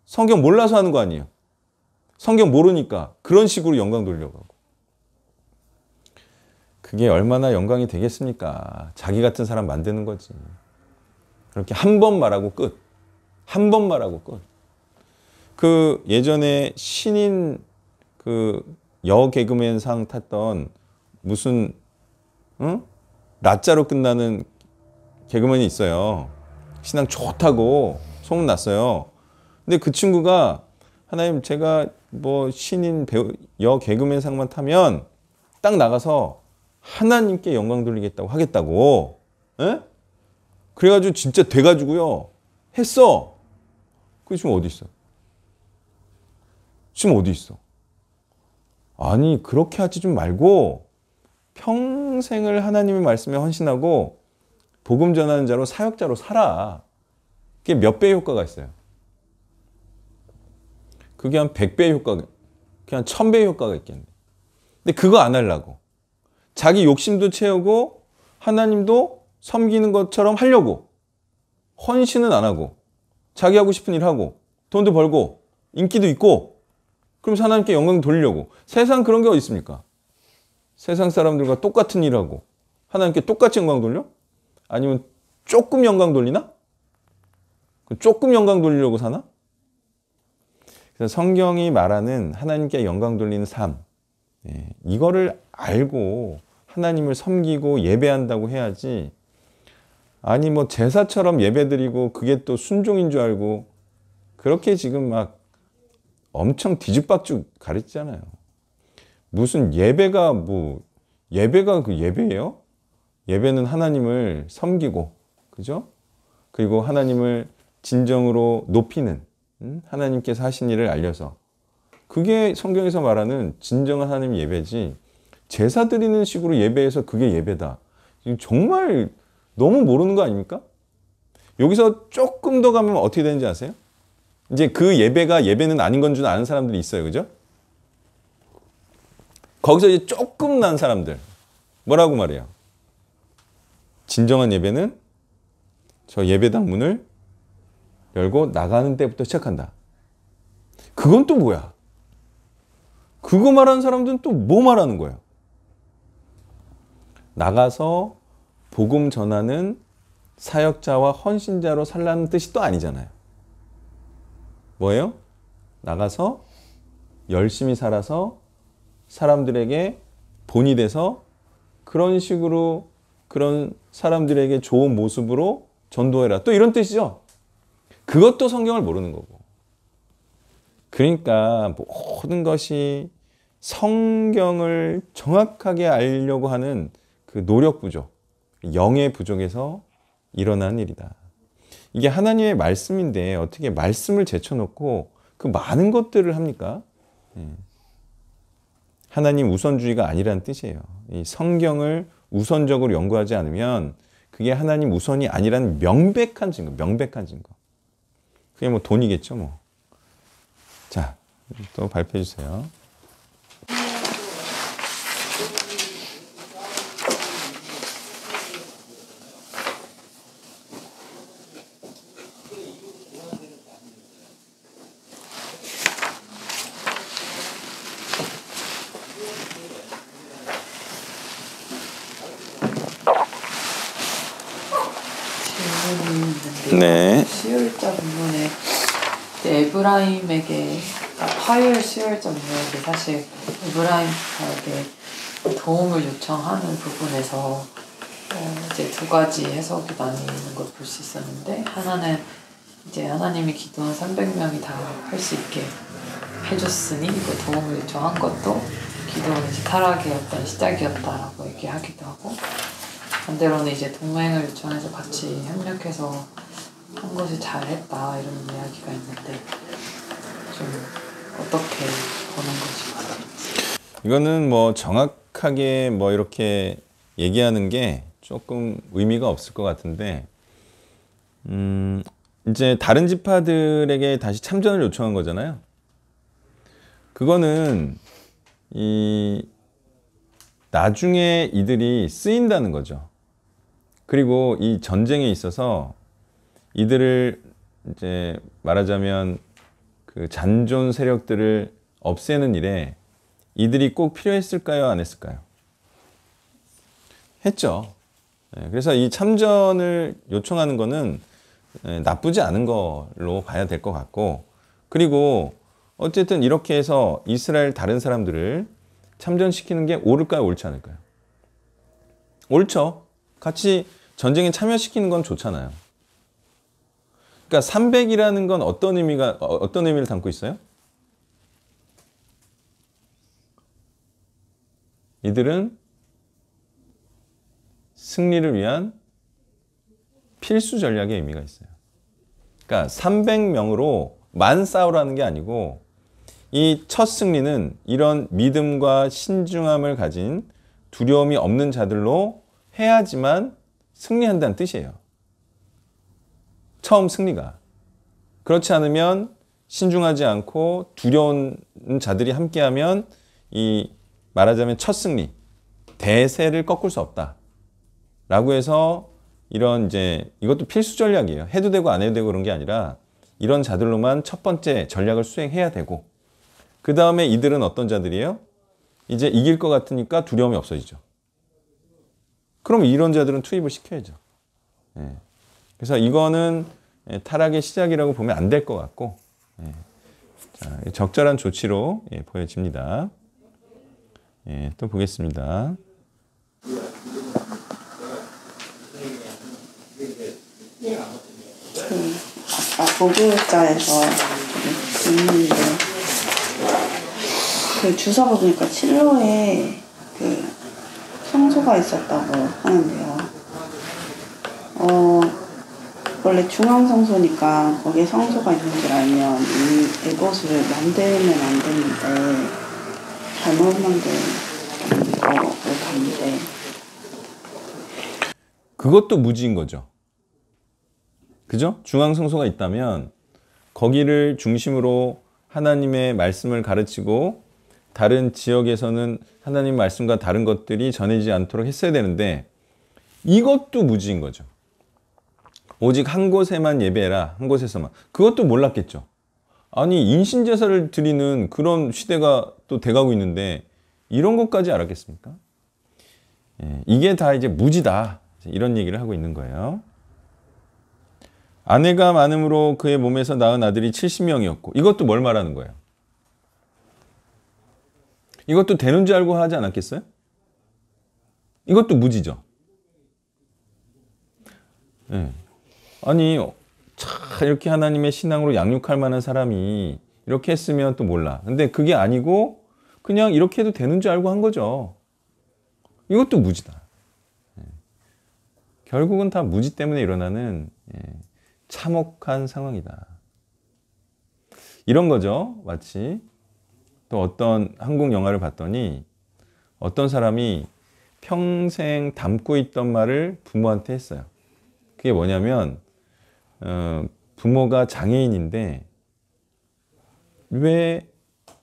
A: 성경 몰라서 하는 거 아니에요. 성경 모르니까 그런 식으로 영광 돌려고 하고. 그게 얼마나 영광이 되겠습니까? 자기 같은 사람 만드는 거지. 그렇게 한 번 말하고 끝. 한 번 말하고 끝. 그 예전에 신인 그 여개그맨상 탔던 무슨 라짜로 끝나는 개그맨이 있어요. 신앙 좋다고 소문났어요. 근데 그 친구가 하나님 제가 뭐 신인 배우 여개그맨상만 타면 딱 나가서 하나님께 영광 돌리겠다고 하겠다고. 에? 그래가지고 진짜 돼가지고요. 했어. 그게 지금 어디 있어? 지금 어디 있어? 아니 그렇게 하지 좀 말고 평생을 하나님의 말씀에 헌신하고 복음 전하는 자로 사역자로 살아. 그게 몇 배의 효과가 있어요? 그게 한 100배의 효과가, 그게 한 1000배의 효과가 있겠네. 근데 그거 안 하려고. 자기 욕심도 채우고 하나님도 섬기는 것처럼 하려고. 헌신은 안 하고 자기 하고 싶은 일 하고 돈도 벌고 인기도 있고 그러면서 하나님께 영광 돌리려고. 세상 그런 게 어디 있습니까? 세상 사람들과 똑같은 일하고 하나님께 똑같이 영광 돌려? 아니면 조금 영광 돌리나? 조금 영광 돌리려고 사나? 그래서 성경이 말하는 하나님께 영광 돌리는 삶, 이거를 알고 하나님을 섬기고 예배한다고 해야지. 아니 뭐 제사처럼 예배드리고 그게 또 순종인 줄 알고 그렇게 지금 막 엄청 뒤죽박죽 가르치잖아요. 무슨 예배가 예배가 그 예배예요? 예배는 하나님을 섬기고, 그죠? 그리고 하나님을 진정으로 높이는, 하나님께서 하신 일을 알려서. 그게 성경에서 말하는 진정한 하나님 예배지. 제사 드리는 식으로 예배해서 그게 예배다. 정말 너무 모르는 거 아닙니까? 여기서 조금 더 가면 어떻게 되는지 아세요? 이제 그 예배가 예배는 아닌 건 줄 아는 사람들이 있어요. 그죠? 거기서 이제 조금 난 사람들. 뭐라고 말해요? 진정한 예배는 저 예배당 문을 열고 나가는 때부터 시작한다. 그건 또 뭐야? 그거 말하는 사람들은 또 뭐 말하는 거예요? 나가서 복음 전하는 사역자와 헌신자로 살라는 뜻이 또 아니잖아요. 뭐예요? 나가서 열심히 살아서 사람들에게 본이 돼서 그런 식으로 그런 사람들에게 좋은 모습으로 전도해라. 또 이런 뜻이죠. 그것도 성경을 모르는 거고. 그러니까 모든 것이 성경을 정확하게 알려고 하는 그 노력 부족, 영의 부족에서 일어난 일이다. 이게 하나님의 말씀인데 어떻게 말씀을 제쳐놓고 그 많은 것들을 합니까? 하나님 우선주의가 아니라는 뜻이에요. 이 성경을 우선적으로 연구하지 않으면 그게 하나님 우선이 아니라는 명백한 증거, 명백한 증거. 그게 뭐 돈이겠죠, 뭐. 자, 또 발표해 주세요. 네.
D: 수요일자 본문에 에브라임에게 화요일 수요일자 본문에 사실 에브라임에게 도움을 요청하는 부분에서 이제 두 가지 해석이 나뉘는 걸 볼 수 있었는데, 하나는 이제 하나님이 기도한 300명이 다 할 수 있게 해줬으니 그 도움을 요청한 것도 기도는 이제 타락의 어떤 시작이었다라고 얘기하기도 하고, 반대로는 이제 동맹을 요청해서 같이 협력해서 한 것이 잘했다 이런 이야기가 있는데 좀 어떻게 보는 것이 맞아요?
A: 이거는 뭐 정확하게 뭐 이렇게 얘기하는 게 조금 의미가 없을 것 같은데, 이제 다른 지파들에게 다시 참전을 요청한 거잖아요. 그거는 나중에 이들이 쓰인다는 거죠. 그리고 이 전쟁에 있어서 이들을 이제 말하자면 그 잔존 세력들을 없애는 일에 이들이 꼭 필요했을까요? 안 했을까요? 했죠. 그래서 이 참전을 요청하는 거는 나쁘지 않은 걸로 봐야 될 것 같고, 그리고 어쨌든 이렇게 해서 이스라엘 다른 사람들을 참전시키는 게 옳을까요? 옳지 않을까요? 옳죠. 같이 전쟁에 참여시키는 건 좋잖아요. 그러니까 300이라는 건 어떤 의미를 담고 있어요? 이들은 승리를 위한 필수 전략의 의미가 있어요. 그러니까 300명으로 만 싸우라는 게 아니고, 이 첫 승리는 이런 믿음과 신중함을 가진 두려움이 없는 자들로 해야지만 승리한다는 뜻이에요. 처음 승리가. 그렇지 않으면 신중하지 않고 두려운 자들이 함께하면 이 말하자면 첫 승리, 대세를 꺾을 수 없다. 라고 해서 이런 이제 이것도 필수 전략이에요. 해도 되고 안 해도 되고 그런 게 아니라 이런 자들로만 첫 번째 전략을 수행해야 되고, 그 다음에 이들은 어떤 자들이에요? 이제 이길 것 같으니까 두려움이 없어지죠. 그럼 이런 자들은 투입을 시켜야죠. 그래서 이거는 타락의 시작이라고 보면 안 될 것 같고, 자, 적절한 조치로 보여집니다. 또 보겠습니다.
C: 보교육자에서 있는데 그 주소가 보니까 칠로에 그 성소가 있었다고 하는데요. 원래 중앙성소니까 거기에 성소가 있는 줄 알면 이곳을 만들면 안 되는데 잘못 만든 거를 봤는데,
A: 그것도 무지인 거죠. 그죠? 중앙성소가 있다면 거기를 중심으로 하나님의 말씀을 가르치고 다른 지역에서는 하나님 말씀과 다른 것들이 전해지지 않도록 했어야 되는데, 이것도 무지인 거죠. 오직 한 곳에만 예배해라. 한 곳에서만. 그것도 몰랐겠죠. 아니 인신제사를 드리는 그런 시대가 또 돼가고 있는데 이런 것까지 알았겠습니까? 이게 다 이제 무지다. 이런 얘기를 하고 있는 거예요. 아내가 많음으로 그의 몸에서 낳은 아들이 70명이었고, 이것도 뭘 말하는 거예요? 이것도 되는 줄 알고 하지 않았겠어요? 이것도 무지죠. 아니 참 이렇게 하나님의 신앙으로 양육할 만한 사람이 이렇게 했으면 또 몰라. 근데 그게 아니고 그냥 이렇게 해도 되는 줄 알고 한 거죠. 이것도 무지다. 결국은 다 무지 때문에 일어나는 참혹한 상황이다. 이런 거죠. 마치 또 어떤 한국 영화를 봤더니 어떤 사람이 평생 담고 있던 말을 부모한테 했어요. 그게 뭐냐면 부모가 장애인인데 왜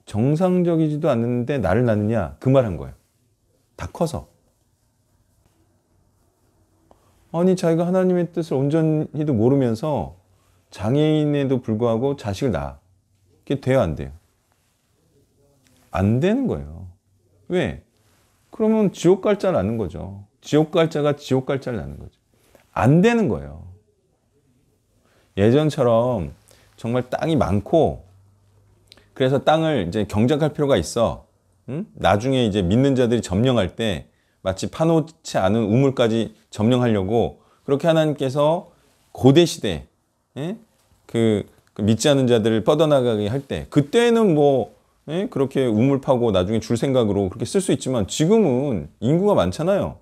A: 정상적이지도 않는데 나를 낳느냐, 그 말 한 거예요. 다 커서. 아니 자기가 하나님의 뜻을 온전히도 모르면서 장애인에도 불구하고 자식을 낳아. 그게 돼요, 안 돼요? 안 되는 거예요. 왜? 그러면 지옥 갈 자를 낳는 거죠. 지옥 갈 자가 지옥 갈 자를 낳는 거죠. 안 되는 거예요. 예전처럼 정말 땅이 많고 그래서 땅을 이제 경작할 필요가 있어. 응? 나중에 이제 믿는 자들이 점령할 때 마치 파놓지 않은 우물까지 점령하려고 그렇게 하나님께서 고대 시대 그 믿지 않는 자들을 뻗어나가게 할 때, 그때는 뭐 그렇게 우물 파고 나중에 줄 생각으로 그렇게 쓸 수 있지만 지금은 인구가 많잖아요.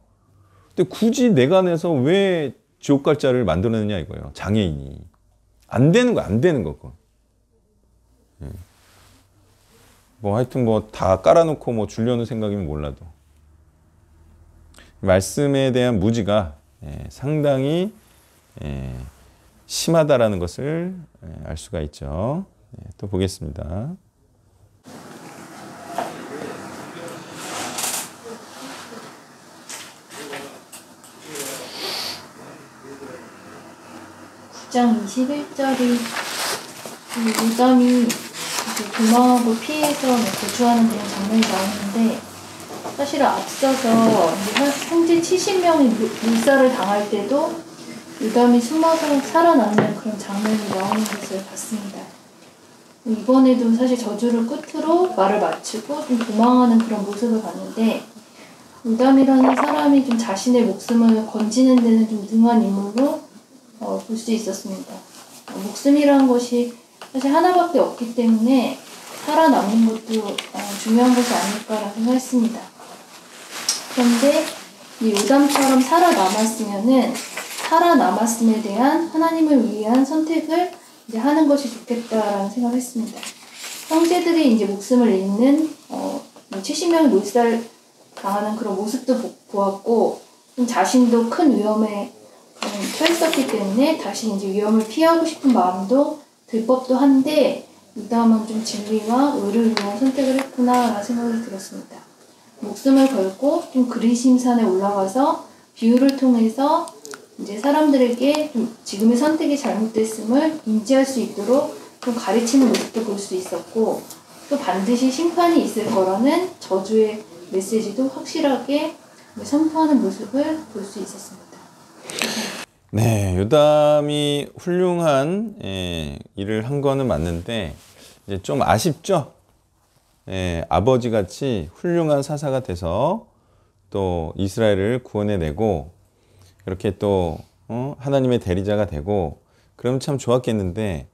A: 근데 굳이 내가 내서 왜 지옥 갈 자를 만들어내냐 이거예요. 장애인이. 안 되는 거, 안 되는 거고. 뭐 하여튼 뭐 다 깔아놓고 뭐 주려는 생각이면 몰라도 말씀에 대한 무지가 상당히 심하다라는 것을 알 수가 있죠. 또 보겠습니다.
E: 장 21절이 요담이 도망하고 피해서 거주하는 그런 장면이 나오는데 사실 앞서서 형제 70명이 물살을 당할 때도 요담이 숨어서 살아남는 그런 장면이 나오는 것을 봤습니다. 이번에도 사실 저주를 끝으로 말을 마치고 좀 도망하는 그런 모습을 봤는데 요담이라는 사람이 좀 자신의 목숨을 건지는 데는 좀 능한 인물로 볼 수 있었습니다. 목숨이라는 것이 사실 하나밖에 없기 때문에 살아남는 것도 중요한 것이 아닐까라고 생각했습니다. 그런데 이 요담처럼 살아남았음에 대한 하나님을 위한 선택을 이제 하는 것이 좋겠다라는 생각을 했습니다. 형제들이 이제 목숨을 잃는 70명의 몰살 당하는 그런 모습도 보았고 좀 자신도 큰 위험에 처했었기 때문에 다시 이제 위험을 피하고 싶은 마음도 들 법도 한데 요담은 좀 진리와 의를 위한 선택을 했구나라는 생각이 들었습니다. 목숨을 걸고 좀 그리심산에 올라가서 비유를 통해서 이제 사람들에게 좀 지금의 선택이 잘못됐음을 인지할 수 있도록 좀 가르치는 모습도 볼 수 있었고 또 반드시 심판이 있을 거라는 저주의 메시지도 확실하게 선포하는 모습을 볼 수 있었습니다.
A: 네, 요담이 훌륭한 일을 한 거는 맞는데 이제 좀 아쉽죠. 아버지 같이 훌륭한 사사가 돼서 또 이스라엘을 구원해내고 이렇게 또 하나님의 대리자가 되고 그러면 참 좋았겠는데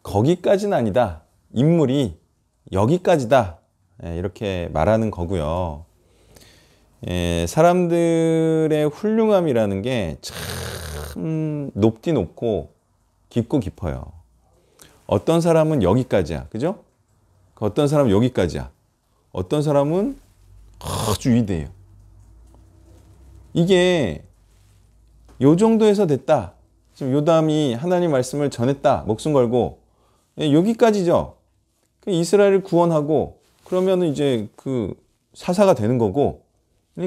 A: 거기까지는 아니다. 인물이 여기까지다. 이렇게 말하는 거고요. 사람들의 훌륭함이라는 게 참 높디 높고 깊고 깊어요. 어떤 사람은 여기까지야. 그죠? 어떤 사람은 여기까지야. 어떤 사람은 아주 위대해요. 이게 요 정도에서 됐다. 지금 요담이 하나님 말씀을 전했다. 목숨 걸고 여기까지죠. 이스라엘을 구원하고 그러면 이제 그 사사가 되는 거고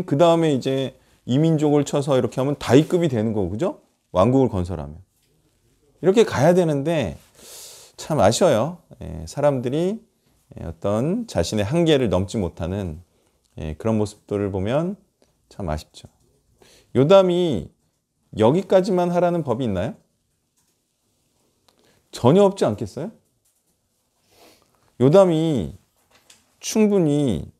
A: 그 다음에 이제 이민족을 쳐서 이렇게 하면 다윗급이 되는 거고 그죠? 왕국을 건설하면 이렇게 가야 되는데 참 아쉬워요. 사람들이 어떤 자신의 한계를 넘지 못하는 그런 모습들을 보면 참 아쉽죠. 요담이 여기까지만 하라는 법이 있나요? 전혀 없지 않겠어요? 요담이 충분히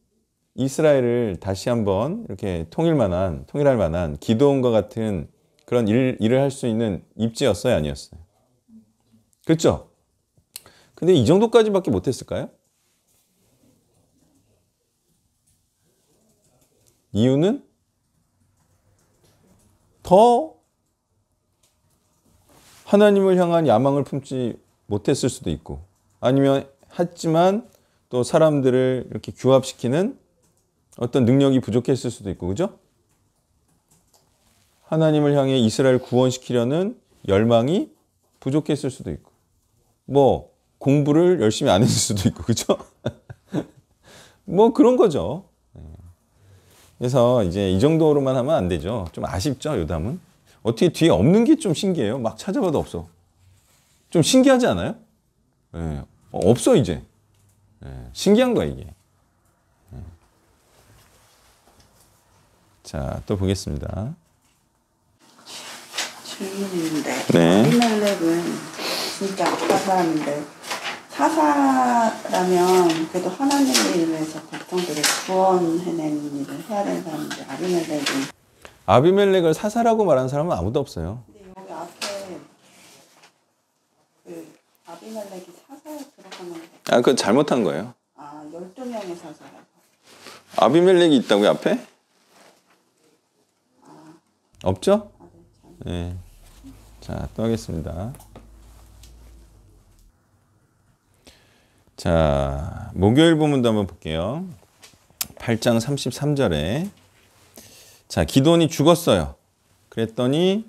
A: 이스라엘을 다시 한번 이렇게 통일할 만한 기드온과 같은 그런 일을 할 수 있는 입지였어요, 아니었어요? 그렇죠? 근데 이 정도까지밖에 못했을까요? 이유는 더 하나님을 향한 야망을 품지 못했을 수도 있고 아니면 했지만 또 사람들을 이렇게 규합시키는 어떤 능력이 부족했을 수도 있고 그죠? 하나님을 향해 이스라엘 구원시키려는 열망이 부족했을 수도 있고 뭐 공부를 열심히 안 했을 수도 있고 그죠? 뭐 그런 거죠. 그래서 이제 이 정도로만 하면 안 되죠. 좀 아쉽죠, 요담은. 어떻게 뒤에 없는 게 좀 신기해요. 막 찾아봐도 없어. 좀 신기하지 않아요? 없어 이제. 신기한 거야 이게. 자, 또 보겠습니다.
C: 질문이 있는데
A: 네.
C: 아비멜렉은 진짜 악한 사람인데 사사라면 그래도 하나님을 위해서 백성들을 구원해내는 일을 해야 되는 사람인데
A: 아비멜렉을 사사라고 말하는 사람은 아무도 없어요.
C: 근데 여기 앞에 그 아비멜렉이 사사에 들어가는 거
A: 그건 잘못한 거예요.
C: 12명의 사사라고.
A: 아비멜렉이 있다고요, 앞에? 없죠? 네. 자, 또 하겠습니다. 자, 목요일 본문도 한번 볼게요. 8장 33절에 자, 기드온이 죽었어요. 그랬더니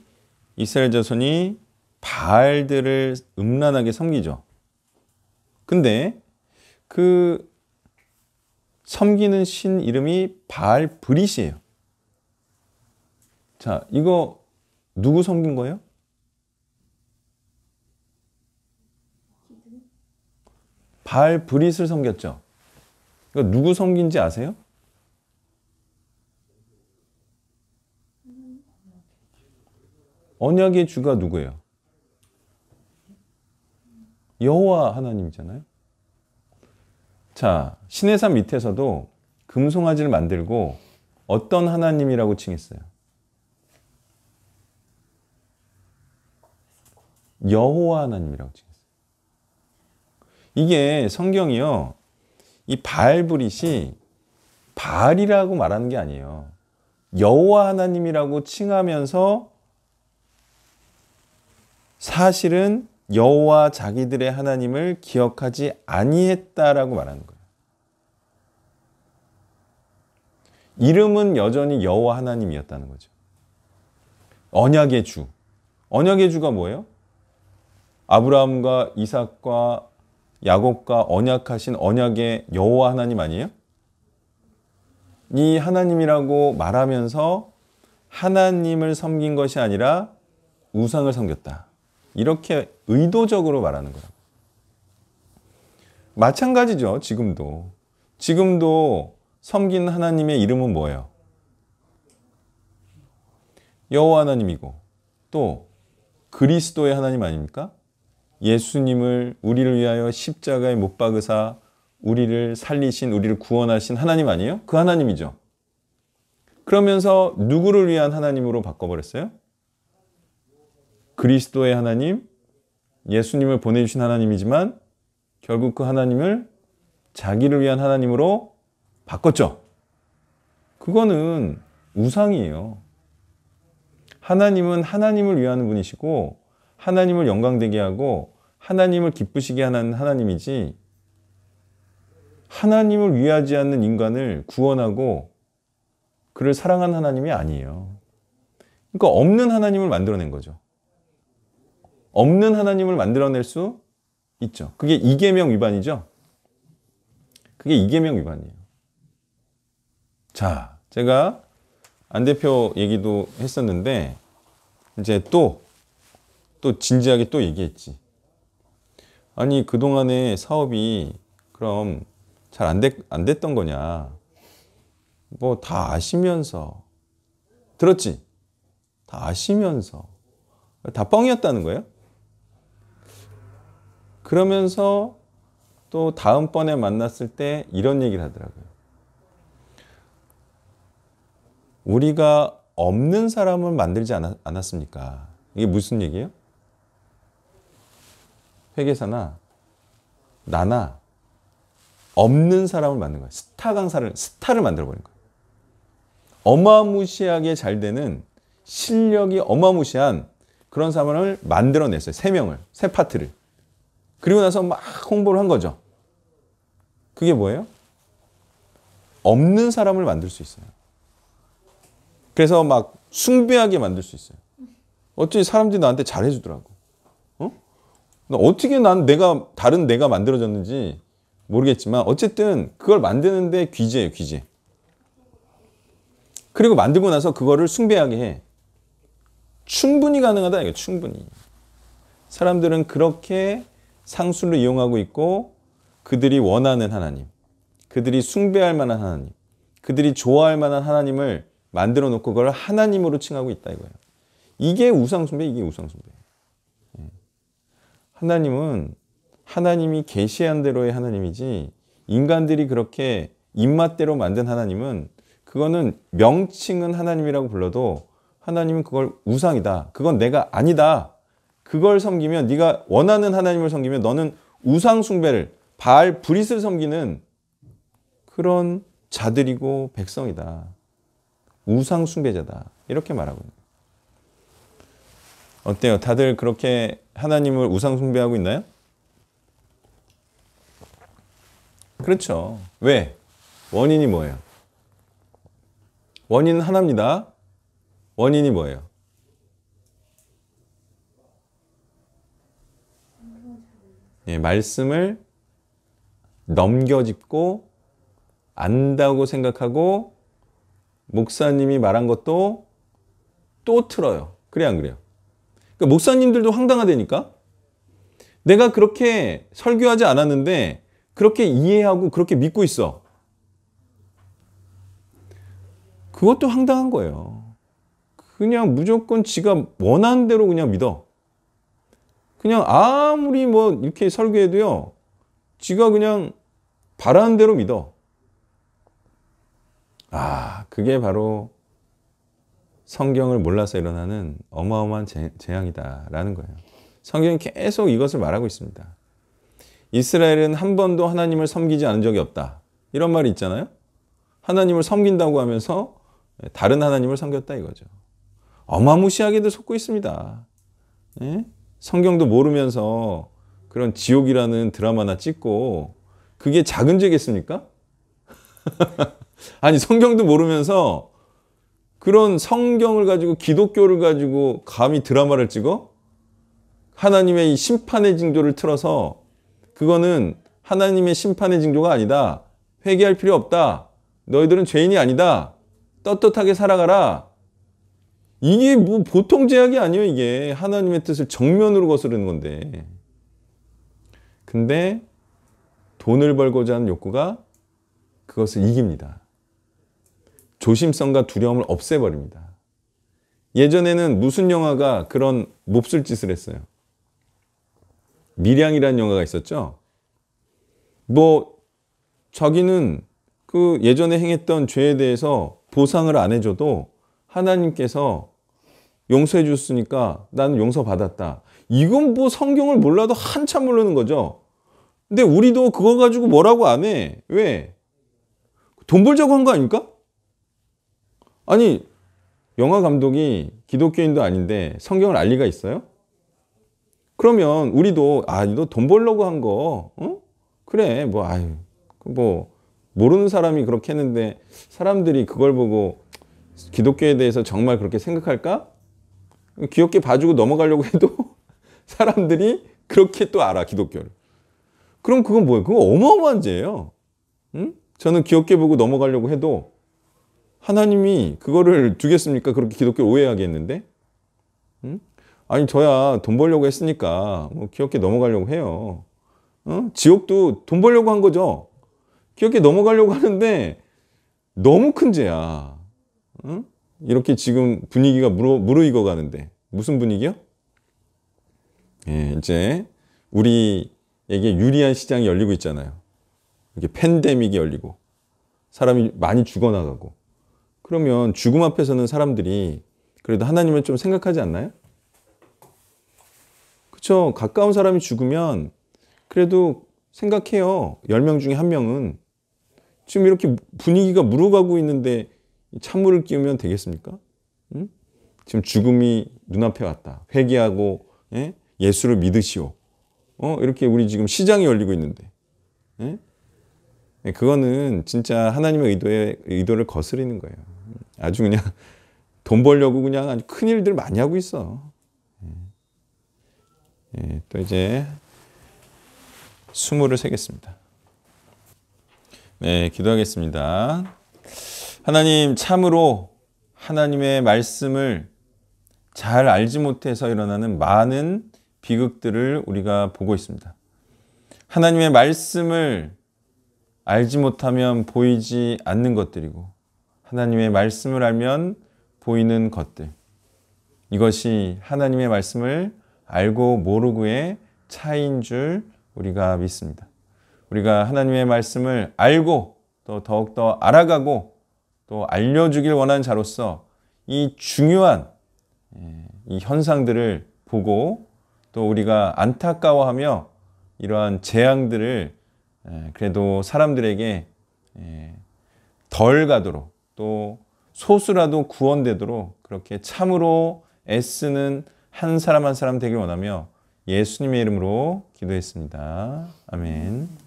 A: 이스라엘 자손이 바알들을 음란하게 섬기죠. 근데 그 섬기는 신 이름이 바알 브릿이에요. 자, 이거 누구 섬긴 거예요? 바알 브릿을 섬겼죠. 이거 누구 섬긴지 아세요? 언약의 주가 누구예요? 여호와 하나님이잖아요. 자, 신의 산 밑에서도 금송아지를 만들고 어떤 하나님이라고 칭했어요? 여호와 하나님이라고 칭했어요. 이게 성경이요, 이 바알브릿이 바알이라고 말하는 게 아니에요. 여호와 하나님이라고 칭하면서 사실은 여호와 자기들의 하나님을 기억하지 아니했다라고 말하는 거예요. 이름은 여전히 여호와 하나님이었다는 거죠. 언약의 주. 언약의 주가 뭐예요? 아브라함과 이삭과 야곱과 언약하신 언약의 여호와 하나님 아니에요? 이 하나님이라고 말하면서 하나님을 섬긴 것이 아니라 우상을 섬겼다. 이렇게 의도적으로 말하는 거라고. 마찬가지죠. 지금도 섬기는 하나님의 이름은 뭐예요? 여호와 하나님이고 또 그리스도의 하나님 아닙니까? 예수님을 우리를 위하여 십자가에 못 박으사 우리를 살리신, 우리를 구원하신 하나님 아니에요? 그 하나님이죠. 그러면서 누구를 위한 하나님으로 바꿔버렸어요? 그리스도의 하나님, 예수님을 보내주신 하나님이지만 결국 그 하나님을 자기를 위한 하나님으로 바꿨죠. 그거는 우상이에요. 하나님은 하나님을 위하는 분이시고 하나님을 영광되게 하고 하나님을 기쁘시게 하는 하나님이지, 하나님을 위하지 않는 인간을 구원하고 그를 사랑하는 하나님이 아니에요. 그러니까 없는 하나님을 만들어낸 거죠. 없는 하나님을 만들어낼 수 있죠. 그게 이계명 위반이죠. 그게 이계명 위반이에요. 자, 제가 안 대표 얘기도 했었는데 이제 또 진지하게 또 얘기했지. 아니, 그동안의 사업이 그럼 잘 안 됐던 거냐. 뭐 다 아시면서. 들었지? 다 아시면서. 다 뻥이었다는 거예요? 그러면서 또 다음번에 만났을 때 이런 얘기를 하더라고요. 우리가 없는 사람을 만들지 않았습니까? 이게 무슨 얘기예요? 회계사나 나나 없는 사람을 만든 거예요. 스타 강사를, 스타를 만들어버린 거예요. 어마무시하게 잘 되는, 실력이 어마무시한 그런 사람을 만들어냈어요. 3명을, 3파트를. 그리고 나서 막 홍보를 한 거죠. 그게 뭐예요? 없는 사람을 만들 수 있어요. 그래서 막 숭배하게 만들 수 있어요. 어찌 사람들이 나한테 잘해주더라고. 어떻게 다른 내가 만들어졌는지 모르겠지만 어쨌든 그걸 만드는데 귀재예요, 귀재. 그리고 만들고 나서 그거를 숭배하게 해. 충분히 가능하다, 이거 충분히. 사람들은 그렇게 상술을 이용하고 있고, 그들이 원하는 하나님, 그들이 숭배할 만한 하나님, 그들이 좋아할 만한 하나님을 만들어 놓고 그걸 하나님으로 칭하고 있다, 이거예요. 이게 우상숭배, 이게 우상숭배. 하나님은 하나님이 계시한 대로의 하나님이지, 인간들이 그렇게 입맛대로 만든 하나님은, 그거는 명칭은 하나님이라고 불러도 하나님은 그걸 우상이다, 그건 내가 아니다, 그걸 섬기면, 네가 원하는 하나님을 섬기면 너는 우상 숭배를, 바알 브릿을 섬기는 그런 자들이고 백성이다, 우상 숭배자다, 이렇게 말하고 있는 거예요. 어때요? 다들 그렇게 하나님을 우상 숭배하고 있나요? 그렇죠. 왜? 원인이 뭐예요? 원인은 하나입니다. 원인이 뭐예요? 예, 말씀을 넘겨짚고 안다고 생각하고 목사님이 말한 것도 또 틀어요. 그래 안 그래요? 그러니까 목사님들도 황당하다니까? 내가 그렇게 설교하지 않았는데 그렇게 이해하고 그렇게 믿고 있어. 그것도 황당한 거예요. 그냥 무조건 지가 원하는 대로 그냥 믿어. 그냥 아무리 뭐 이렇게 설교해도요, 지가 그냥 바라는 대로 믿어. 그게 바로 성경을 몰라서 일어나는 어마어마한 재앙이다라는 거예요. 성경이 계속 이것을 말하고 있습니다. 이스라엘은 한 번도 하나님을 섬기지 않은 적이 없다. 이런 말이 있잖아요. 하나님을 섬긴다고 하면서 다른 하나님을 섬겼다 이거죠. 어마무시하게도 속고 있습니다. 예? 성경도 모르면서 그런 지옥이라는 드라마나 찍고 그게 작은 죄겠습니까? 아니 성경도 모르면서 그런 성경을 가지고 기독교를 가지고 감히 드라마를 찍어? 하나님의 이 심판의 징조를 틀어서 그거는 하나님의 심판의 징조가 아니다. 회개할 필요 없다. 너희들은 죄인이 아니다. 떳떳하게 살아가라. 이게 뭐 보통 제약이 아니에요. 이게 하나님의 뜻을 정면으로 거스르는 건데. 근데 돈을 벌고자 하는 욕구가 그것을 이깁니다. 조심성과 두려움을 없애버립니다. 예전에는 무슨 영화가 그런 몹쓸 짓을 했어요. 밀양이라는 영화가 있었죠. 뭐 자기는 그 예전에 행했던 죄에 대해서 보상을 안 해줘도 하나님께서 용서해 줬으니까 나는 용서받았다. 이건 뭐 성경을 몰라도 한참 모르는 거죠. 근데 우리도 그거 가지고 뭐라고 안 해. 왜? 돈 벌자고 한 거 아닙니까? 아니 영화 감독이 기독교인도 아닌데 성경을 알 리가 있어요? 그러면 우리도 너 돈 벌려고 한 거 그래 뭐 모르는 사람이 그렇게 했는데 사람들이 그걸 보고 기독교에 대해서 정말 그렇게 생각할까? 귀엽게 봐주고 넘어가려고 해도 사람들이 그렇게 또 알아 기독교를. 그럼 그건 뭐예요? 그건 어마어마한 죄예요. 응? 저는 귀엽게 보고 넘어가려고 해도 하나님이 그거를 두겠습니까? 그렇게 기독교를 오해하게 했는데. 응? 아니 저야 돈 벌려고 했으니까 뭐 귀엽게 넘어가려고 해요. 지옥도 돈 벌려고 한 거죠. 귀엽게 넘어가려고 하는데 너무 큰 죄야. 이렇게 지금 분위기가 무르익어 가는데 무슨 분위기요? 예, 이제 우리에게 유리한 시장이 열리고 있잖아요. 이렇게 팬데믹이 열리고 사람이 많이 죽어나가고 그러면 죽음 앞에서는 사람들이 그래도 하나님을 좀 생각하지 않나요? 그렇죠. 가까운 사람이 죽으면 그래도 생각해요. 10명 중에 1명은 지금 이렇게 분위기가 무르가고 있는데 찬물을 끼우면 되겠습니까? 응? 지금 죽음이 눈앞에 왔다. 회개하고 예수를 믿으시오. 이렇게 우리 지금 시장이 열리고 있는데 그거는 진짜 하나님의 의도를 거스르는 거예요. 아주 그냥 돈 벌려고 그냥 아주 큰 일들 많이 하고 있어. 또 이제 수모를 세겠습니다. 네, 기도하겠습니다. 하나님 참으로 하나님의 말씀을 잘 알지 못해서 일어나는 많은 비극들을 우리가 보고 있습니다. 하나님의 말씀을 알지 못하면 보이지 않는 것들이고 하나님의 말씀을 알면 보이는 것들, 이것이 하나님의 말씀을 알고 모르고의 차이인 줄 우리가 믿습니다. 우리가 하나님의 말씀을 알고 또 더욱더 알아가고 또 알려주길 원하는 자로서 이 중요한 이 현상들을 보고 또 우리가 안타까워하며 이러한 재앙들을 그래도 사람들에게 덜 가도록 또 소수라도 구원되도록 그렇게 참으로 애쓰는 한 사람 한 사람 되길 원하며 예수님의 이름으로 기도했습니다. 아멘.